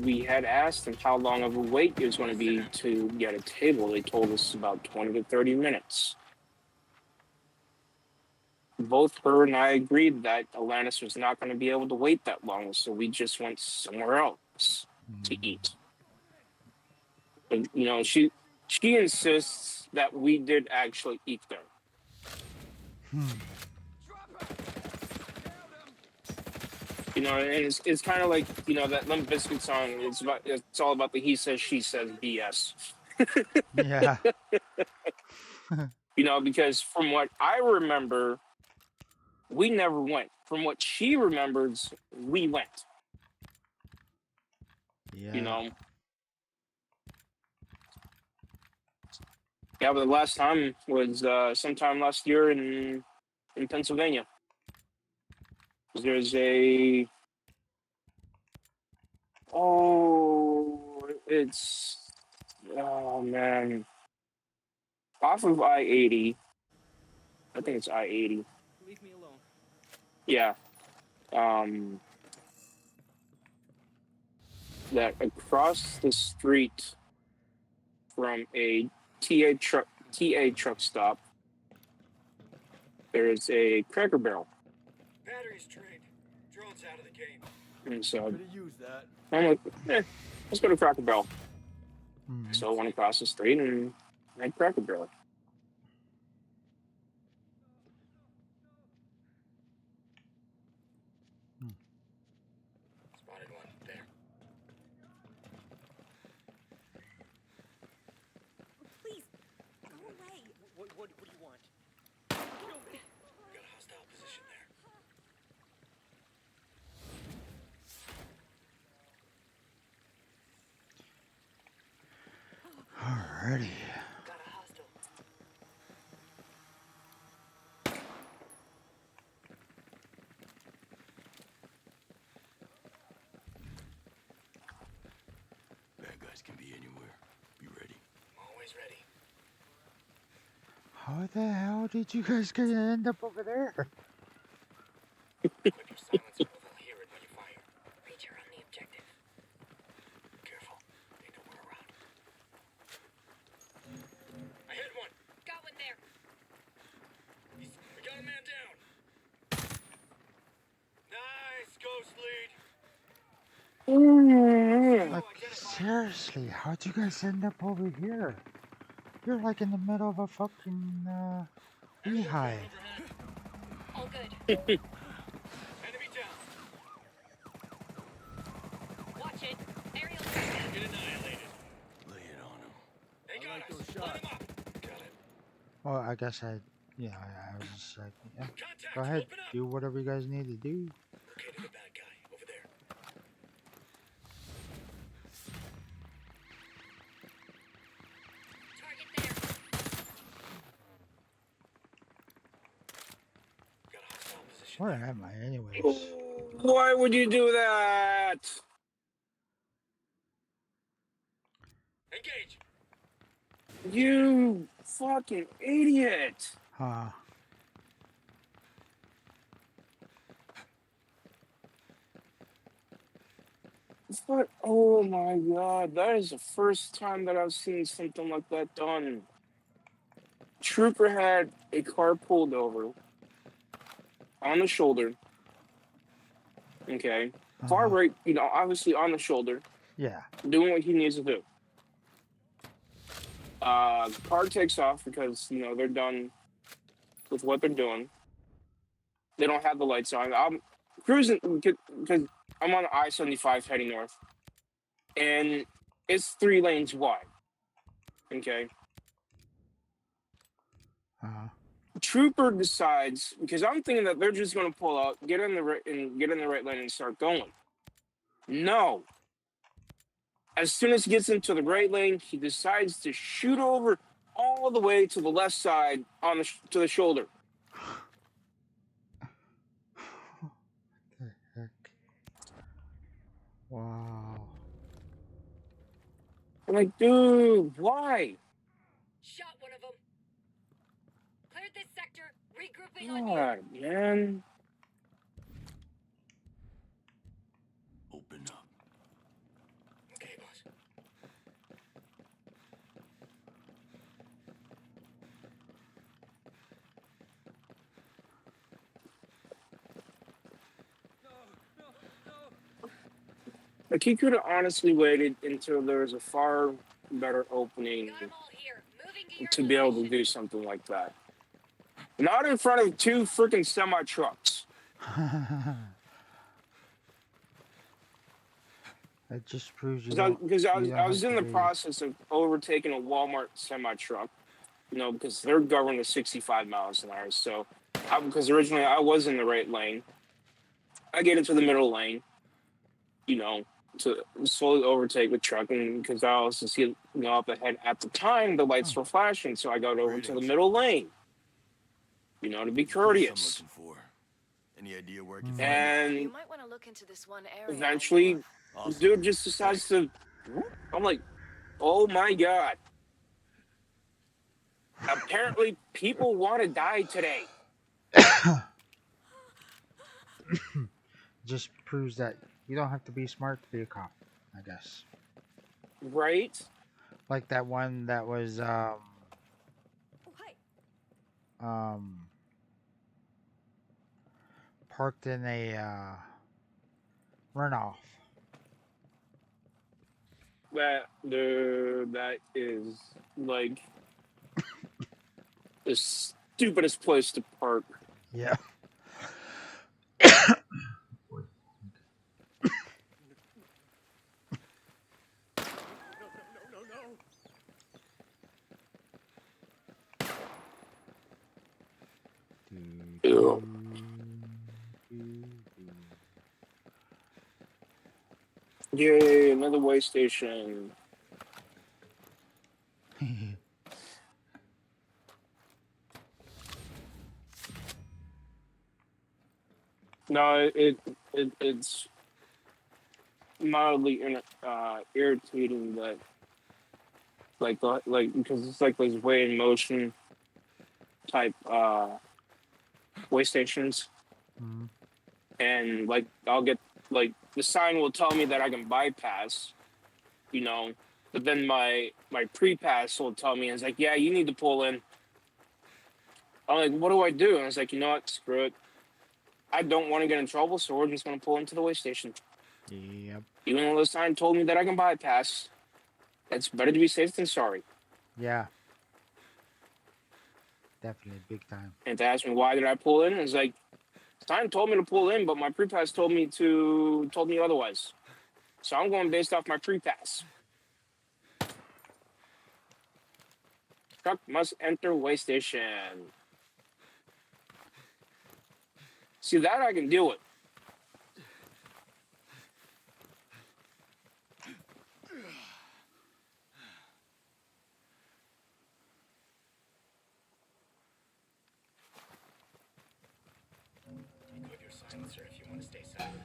we had asked them how long of a wait it was going to be to get a table. They told us about 20 to 30 minutes. Both her and I agreed that Atlantis was not going to be able to wait that long, so we just went somewhere else to eat. And, you know, she insists that we did actually eat there. You know, and it's kind of like, you know, that Limp Bizkit song. It's all about the he says she says BS. Yeah. You know, because from what I remember, we never went. From what she remembers, we went. Yeah. You know. Yeah, but the last time was sometime last year in Pennsylvania. There's a oh man, off of I-80. I think it's I-80. Leave me alone. Yeah. That across the street from a TA truck stop, there's a Cracker Barrel. Batteries drained. Drone's out of the game. And so Could have used that. I'm like, let's go to Cracker Barrel. Mm. So I went across the street and had Cracker Barrel. Spotted one. There. Please, go away. What do you want? Got a hostile position there. Alrighty. Got a hostile. Bad guys can be anywhere. Be ready. Always ready. How the hell did you guys get end up over there? Equip your silencer or they'll hear it when you fire. Reacher on the objective. Careful. They know we're around. I hit one. Got one there. We got a man down. Nice, Ghost Lead. Like, seriously, how'd you guys end up over here? You're like in the middle of a fucking beehive. All good. Enemy down. Watch it. Aerial. Get annihilated. Lay it on them. They got like us. those Line shots. 'em up. Got it. Well, I guess I was just like, yeah, Contact. go ahead, Open up. do whatever you guys need to do. Located a bad guy over there. Target there. Got a hostile position. Where am I, anyways? Why would you do that? Engage. You fucking idiot. Huh. But oh my god, that is the first time that I've seen something like that done. Trooper had a car pulled over on the shoulder. Okay. Far right, you know, obviously on the shoulder, Yeah. doing what he needs to do. Car takes off because, you know, they're done with what they're doing. They don't have the lights on. I'm cruising because I'm on the I-75 heading north. And it's 3 lanes wide. Okay. Trooper decides, because I'm thinking that they're just going to pull out, get in the right lane and start going. No. As soon as he gets into the right lane, he decides to shoot over all the way to the left side on to the shoulder. What the heck? Wow. I'm like, dude, why? Shot one of them. Cleared this sector. Regrouping on you. God, man. Open up. Okay, boss. Like, he could have honestly waited until there was a far better opening Got them all here. Moving to your to be able to location. do something like that. Not in front of 2 freaking semi trucks. It just proves Because I you don't was have in to the be. process of overtaking a Walmart semi truck, you know, because they're governed to 65 miles an hour. So, because originally I was in the right lane, I get into the middle lane, you know, to slowly overtake the truck, and because I also see, you know, up ahead at the time the lights were flashing, so I got over to the middle lane, you know, to be There's a place I'm courteous. looking for. Any idea where I can find it? And You might want to look into this one area. eventually, Awesome. dude just decides to. I'm like, oh my god. Apparently, people want to die today. Just proves that you don't have to be smart to be a cop, I guess. Right? Like that one that was um parked in a runoff. That is like the stupidest place to park. Yeah. Ew. Yay, another way station. No, it's mildly irritating that like because it's like those way in motion type way stations, Mhm. and like I'll get like the sign will tell me that I can bypass, you know, but then my pre-pass will tell me, it's like, yeah, you need to pull in. I'm like, what do I do? And it's like, you know what, screw it, I don't want to get in trouble, so we're just going to pull into the way station. Yep. Even though the sign told me that I can bypass, it's better to be safe than sorry. Yeah. Definitely big time. And to ask me why did I pull in, it's like, sign told me to pull in, but my pre-pass told me otherwise. So I'm going based off my pre-pass. Truck must enter way station. See, that I can deal with. Equip your silencer if you want to stay silent.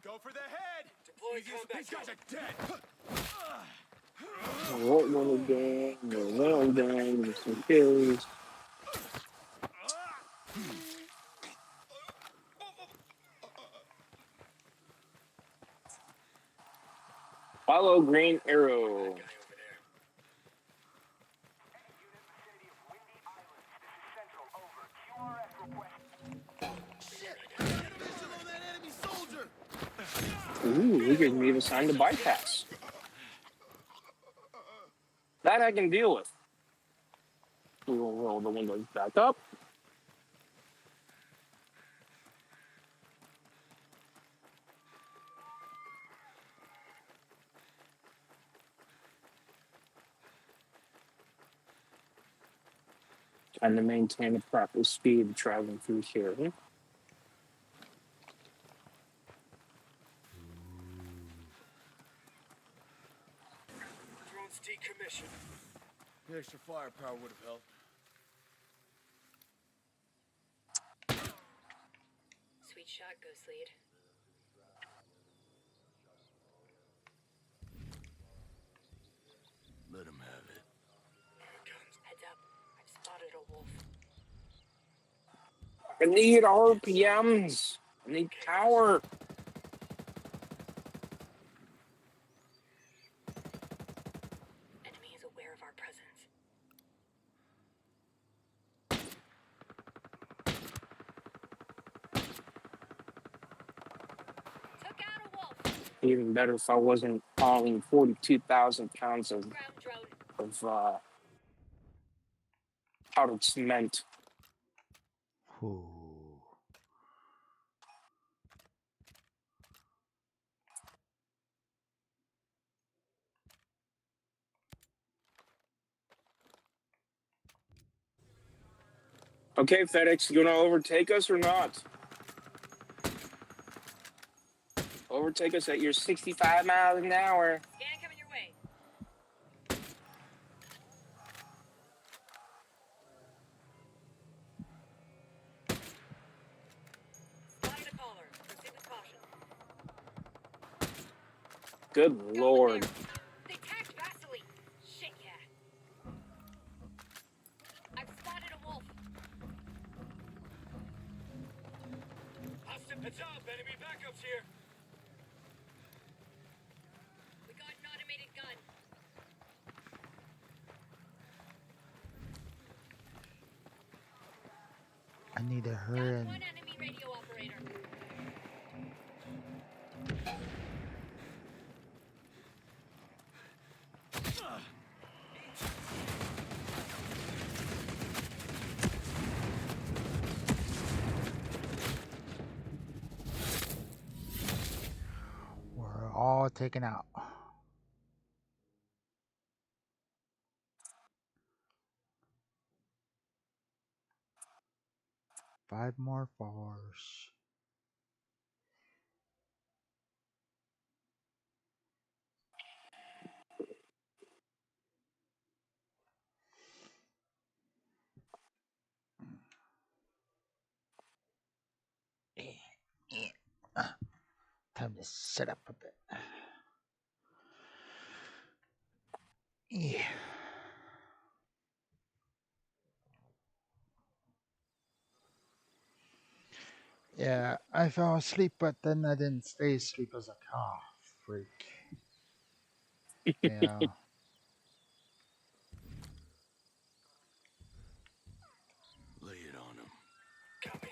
Go for the head! Deploy combat. These guys are dead! What one again? Well done. Some kills. Follow green arrow. Guy over there. Ooh, we can even sign the bypass. That I can deal with. We will roll the windows back up. Trying to maintain a proper speed traveling through here. It's decommissioned. The extra firepower would have helped. Sweet shot, Ghost Lead. Let him have it. Heads up. I've spotted a wolf. I need RPMs. I need power. Enemy is aware of our presence. Took out a wolf. Even better if I wasn't hauling 42,000 pounds of Ground drone. powdered cement. Ooh. Okay, FedEx, you gonna overtake us or not? Overtake us at your 65 miles an hour. Scan coming your way. Spotted a caller. Proceed with caution. Good Going lord. there. They tagged Vasily. Shit, yeah. I've spotted a wolf. Austin, heads up! Enemy backups here! We got an automated gun. I need to hurry Down and one enemy radio operator. we're all taken out. Five more fours. Time to set up a bit. Yeah. Yeah, I fell asleep, but then I didn't stay asleep. I was like, oh, freak. Yeah. Lay it on him. Copy.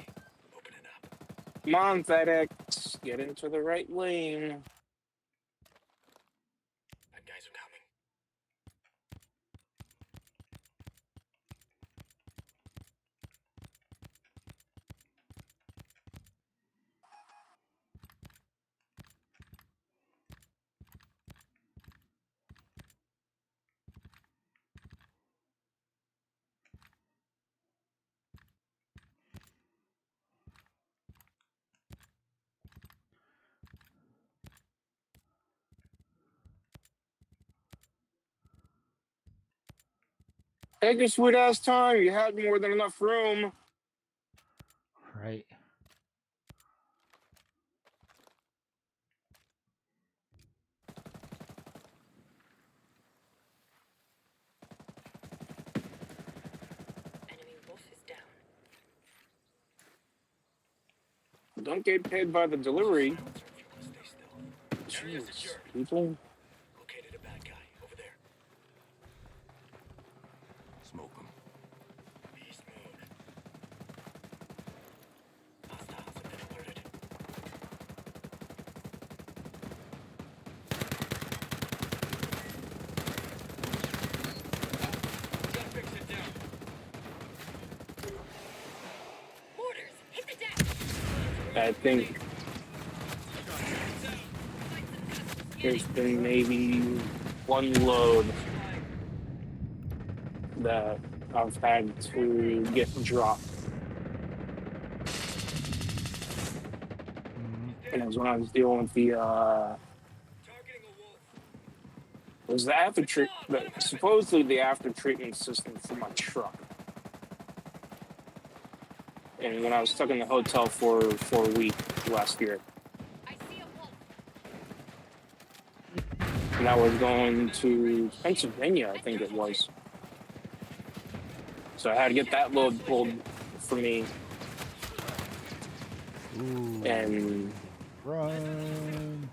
Opening up. Come on, FedEx. Get into the right lane. Bad guys are coming. Take your sweet ass time. You had more than enough room. Right. Enemy wolf is down. Don't get paid by the delivery. Silencer if you want to stay still. Area Jeez, secure. people. Located a bad guy. Over there. Smoke him. Beast mode. Hostiles have been alerted. Gun fix it down. Mortars, hit the deck. I think there's been maybe one load that I've had to get dropped. And it was when I was dealing with the Targeting a wolf. It was the supposedly the after treatment system for my truck. And when I was stuck in the hotel for a week last year, I see a wolf. and I was going to Pennsylvania, I think it was. So I had to get that load pulled for me, Ooh. and Run.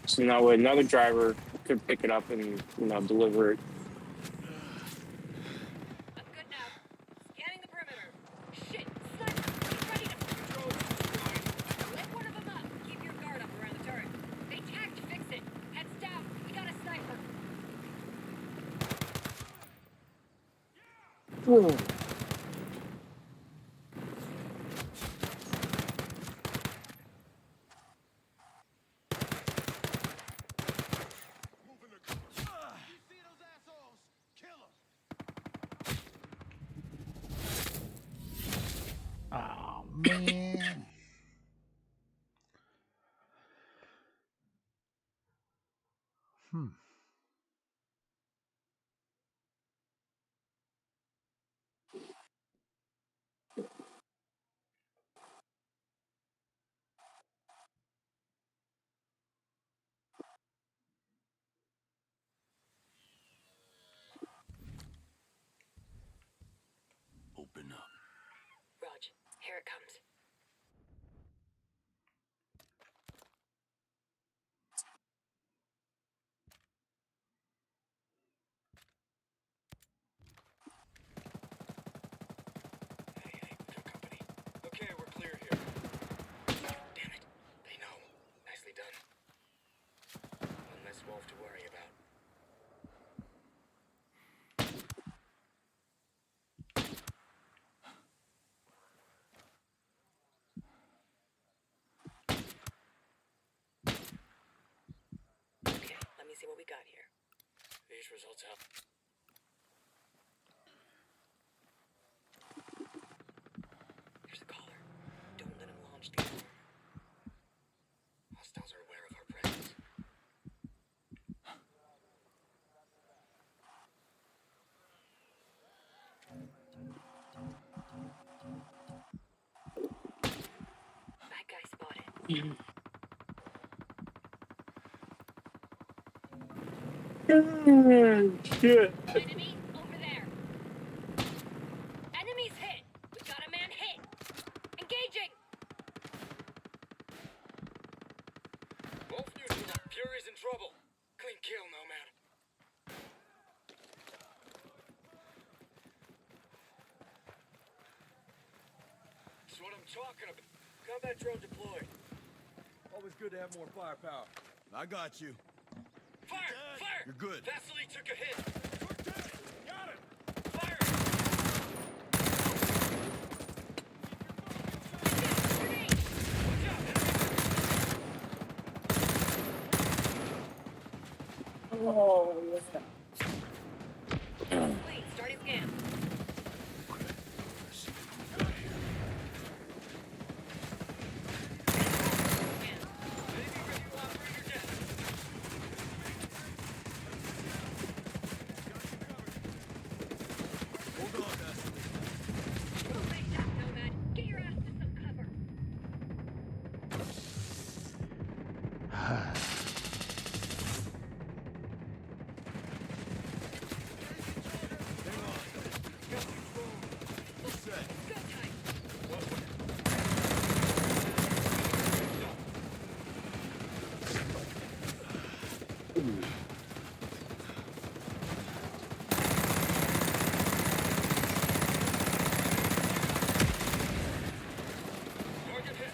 so now another driver could pick it up and deliver it. I'm good now. Scanning the perimeter. Shit, sniper. He's ready to let one of them up. Keep your guard up around the turret. They tagged. Fix it. Heads down. We got a sniper. Oh man. Open up. Rog, here it comes. Hey, we got company. Okay, we're clear here. Damn it. They know. Nicely done. One less wolf to worry about. Okay, let me see what we got here. These results help. Here's a caller. Don't let him launch the alarm. Hostiles are aware of our presence. Bad guy spotted. Shit. Enemy over there. Enemies hit. We got a man hit. Engaging. Wolf neutral. Fury's in trouble. Clean kill, Nomad. That's what I'm talking about. Combat drone deployed. Always good to have more firepower. I got you. Fire! Fire! You're good. Vasily took a hit. Got it! Fire! Grenade. Watch out! Oh, Wait, starting scan. Hold on, Ashley. Right back, Nomad. Get your ass to some cover. Set. Go time. Target hit.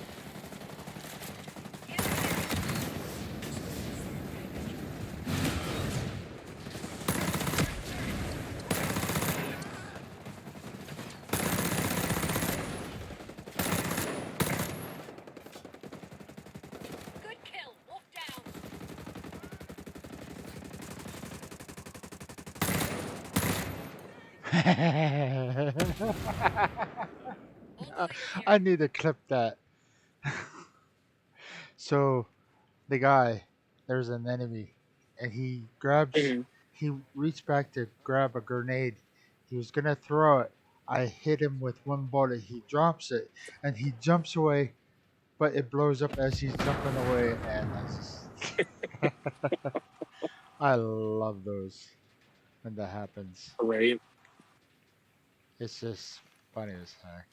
Good kill. Wolf down. All clear here. I need to clip that. So the guy, there's an enemy, and Mhm. he reached back to grab a grenade. He was gonna throw it. I hit him with one bullet. He drops it, and he jumps away, but it blows up as he's jumping away, and I just I love those when that happens. Right. It's just funny as heck.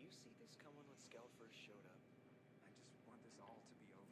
You see this coming when Scout first showed up? I just want this all to be over.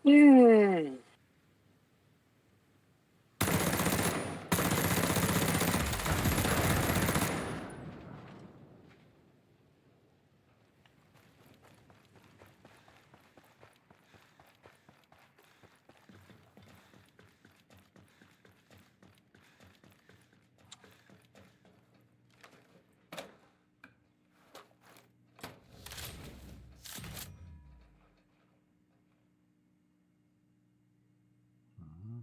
Mm. Mhm.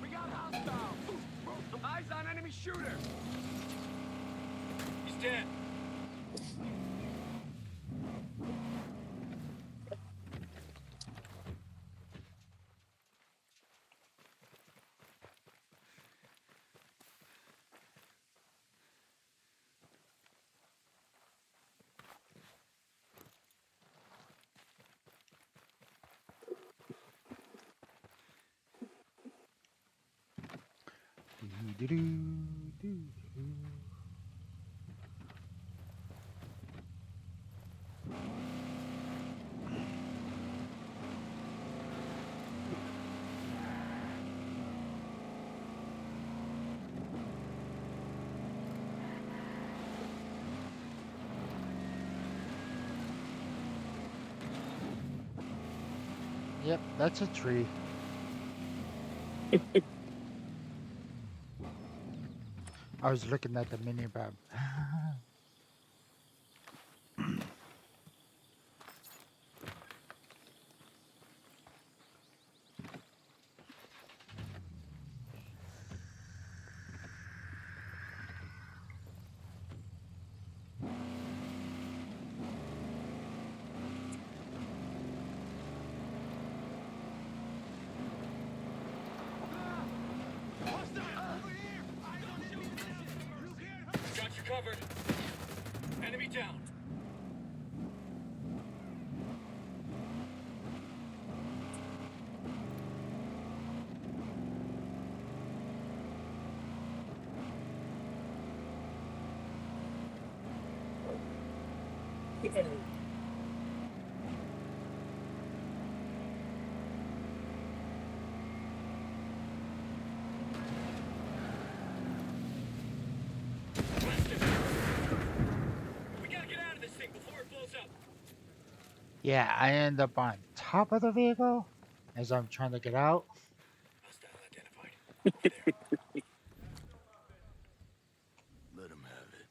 We got hostile! Eyes on enemy shooter! He's dead. Yep, that's a tree. I was looking at the mini map. Got you covered. Enemy down. We gotta get out of this thing before it blows up. Yeah, I end up on top of the vehicle as I'm trying to get out. Hostile identified. Over there. Let him have it.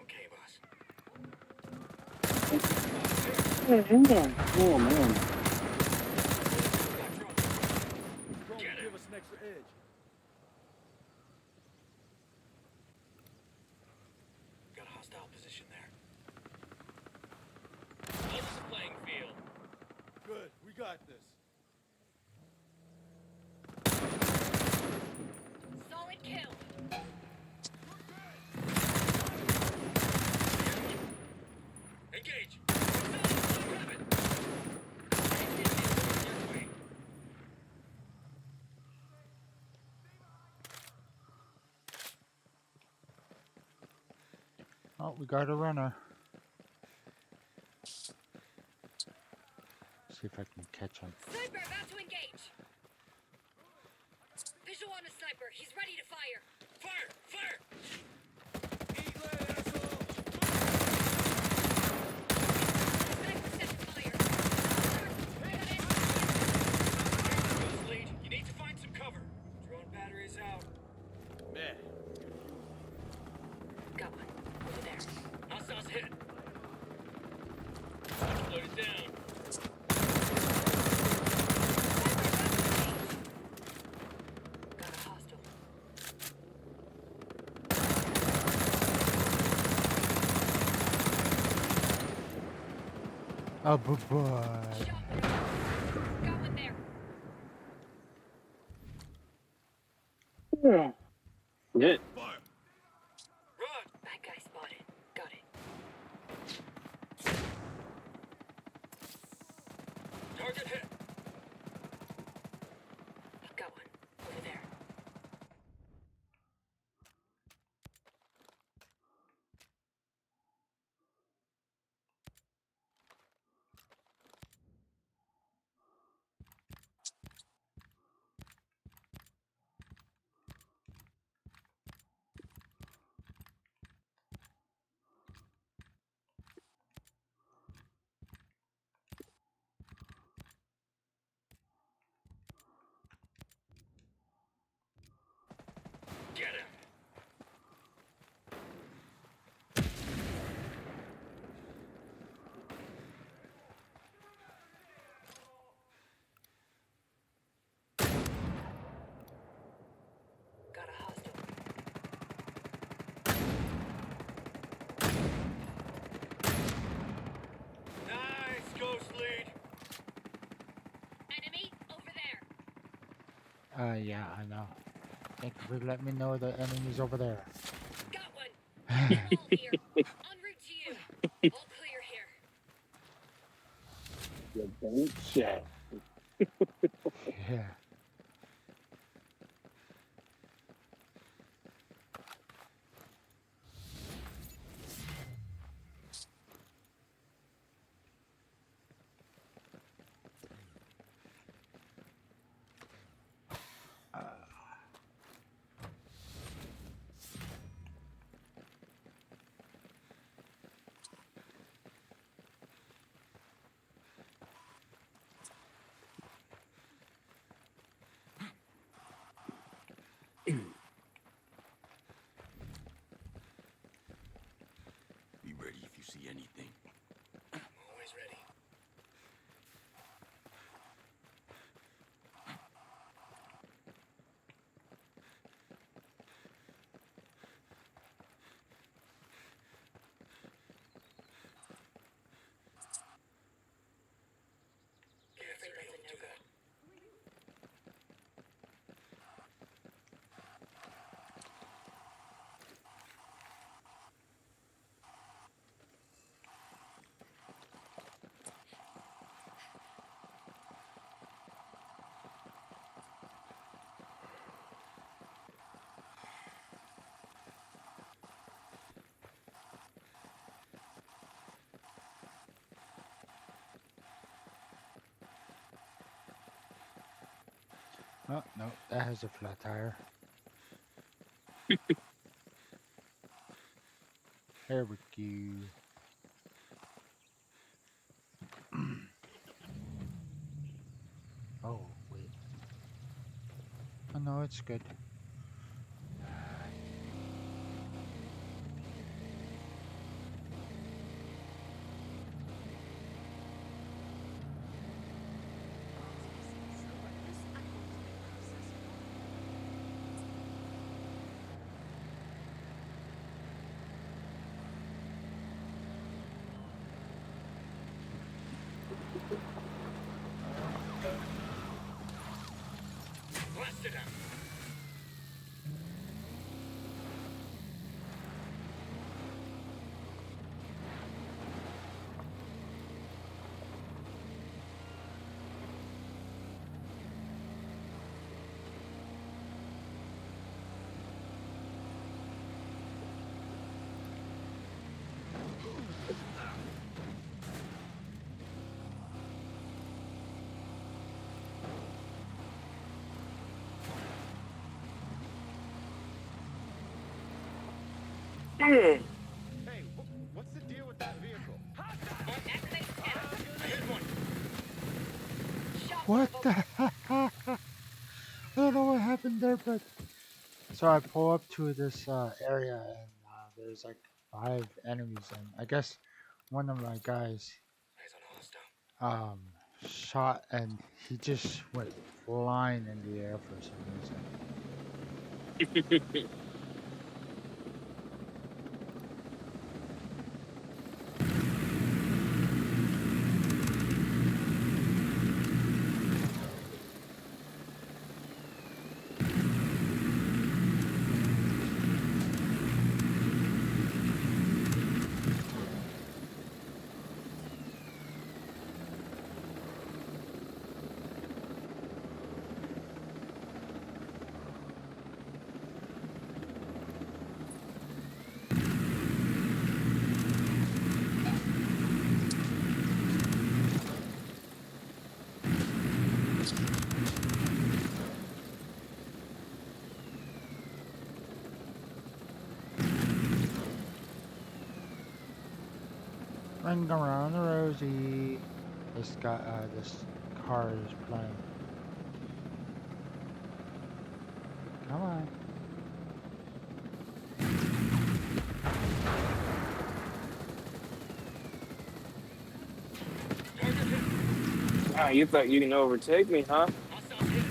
Okay, boss. Oh man. Drone will give us an extra edge. Got a hostile position there. Level the playing field. Good, we got this. Solid kill. Engage. Oh, we got a runner. See if I can catch him. Sniper about to engage. Visual on the sniper. He's ready to fire. Fire! Fire! Sniper set to fire. Ghost lead, you need to find some cover. Drone batteries out. Man, Got one. Over there. Hostiles hit. Load it down. Got a hostile. Oh, boy. Shot one. Got one there. Yeah. Good. fire. Run! Bad guy spotted. Got it. Target hit. Got one. Over there. Get him. Got a hostile. Nice, Ghost lead. Enemy over there. Yeah, I know. Thank you for letting me know the enemy's over there. Got one. All here. En route to you. All clear here. You don't say. Yeah. see anything. Always ready. I'm afraid that's a no-go. Oh, no, that has a flat tire. There we go. Oh, wait. Oh, no, it's good. Blasted him! Hey, what's the deal with that vehicle? Activate scanner. I hit one. Shot one What of the them. heck? I don't know what happened there, but so I pull up to this area and there's like 5 enemies, and I guess one of my guys Eyes on hostile. shot and he just went flying in the air for some reason. Ring around the rosy. This guy, this car is playing. Come on. Ah, you thought you can overtake me, huh? Hostiles hit.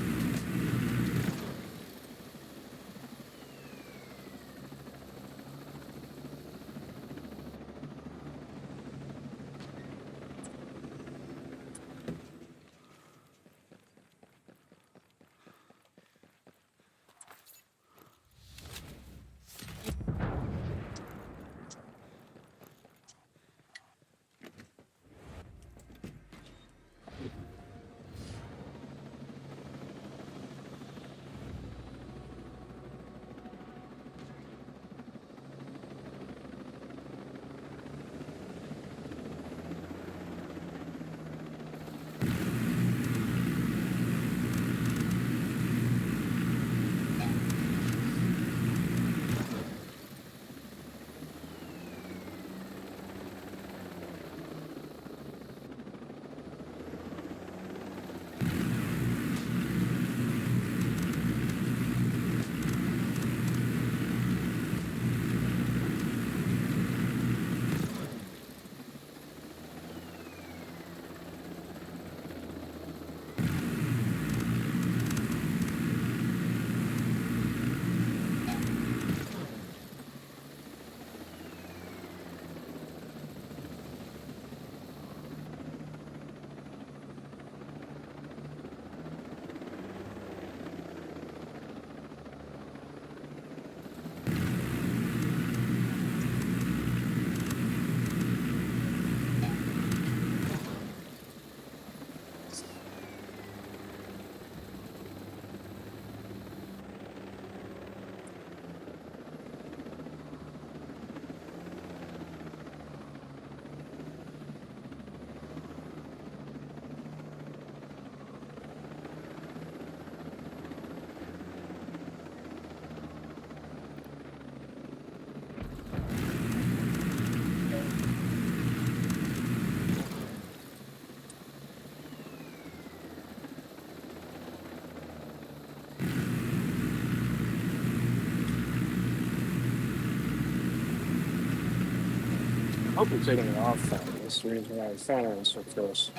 I hope I'm taking it off phone. That's the reason why I found it so close.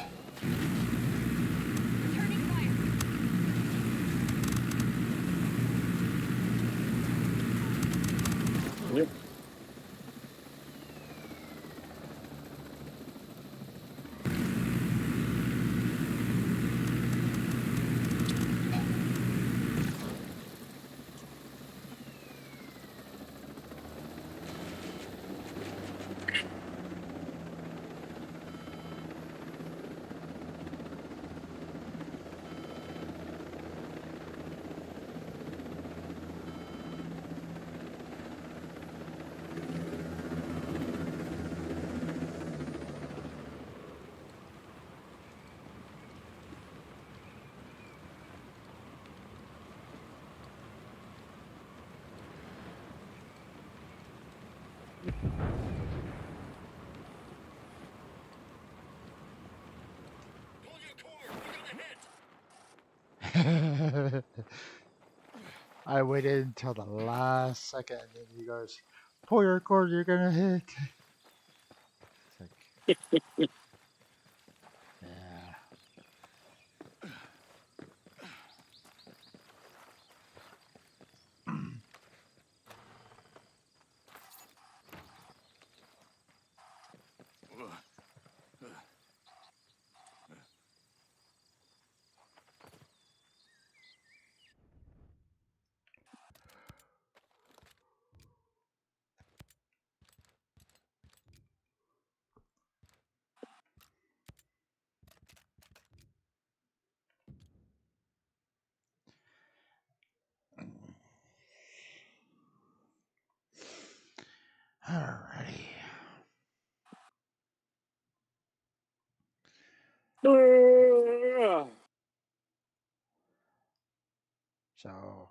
Returning fire. Yep. Pull your cord. We're gonna hit. I waited until the last second, and then he goes, "Pull your cord, you're gonna hit." It's like, yeah. Alrighty. So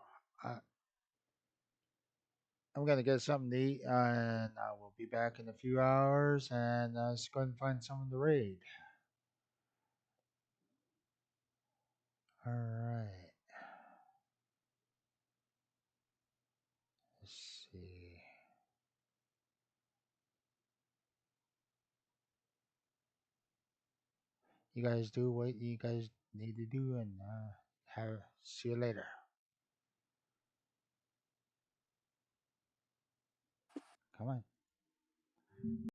I'm gonna get something to eat, and I will be back in a few hours, and let's go and find someone to raid. All right. Let's see. You guys do what you guys need to do, and see you later. Come on.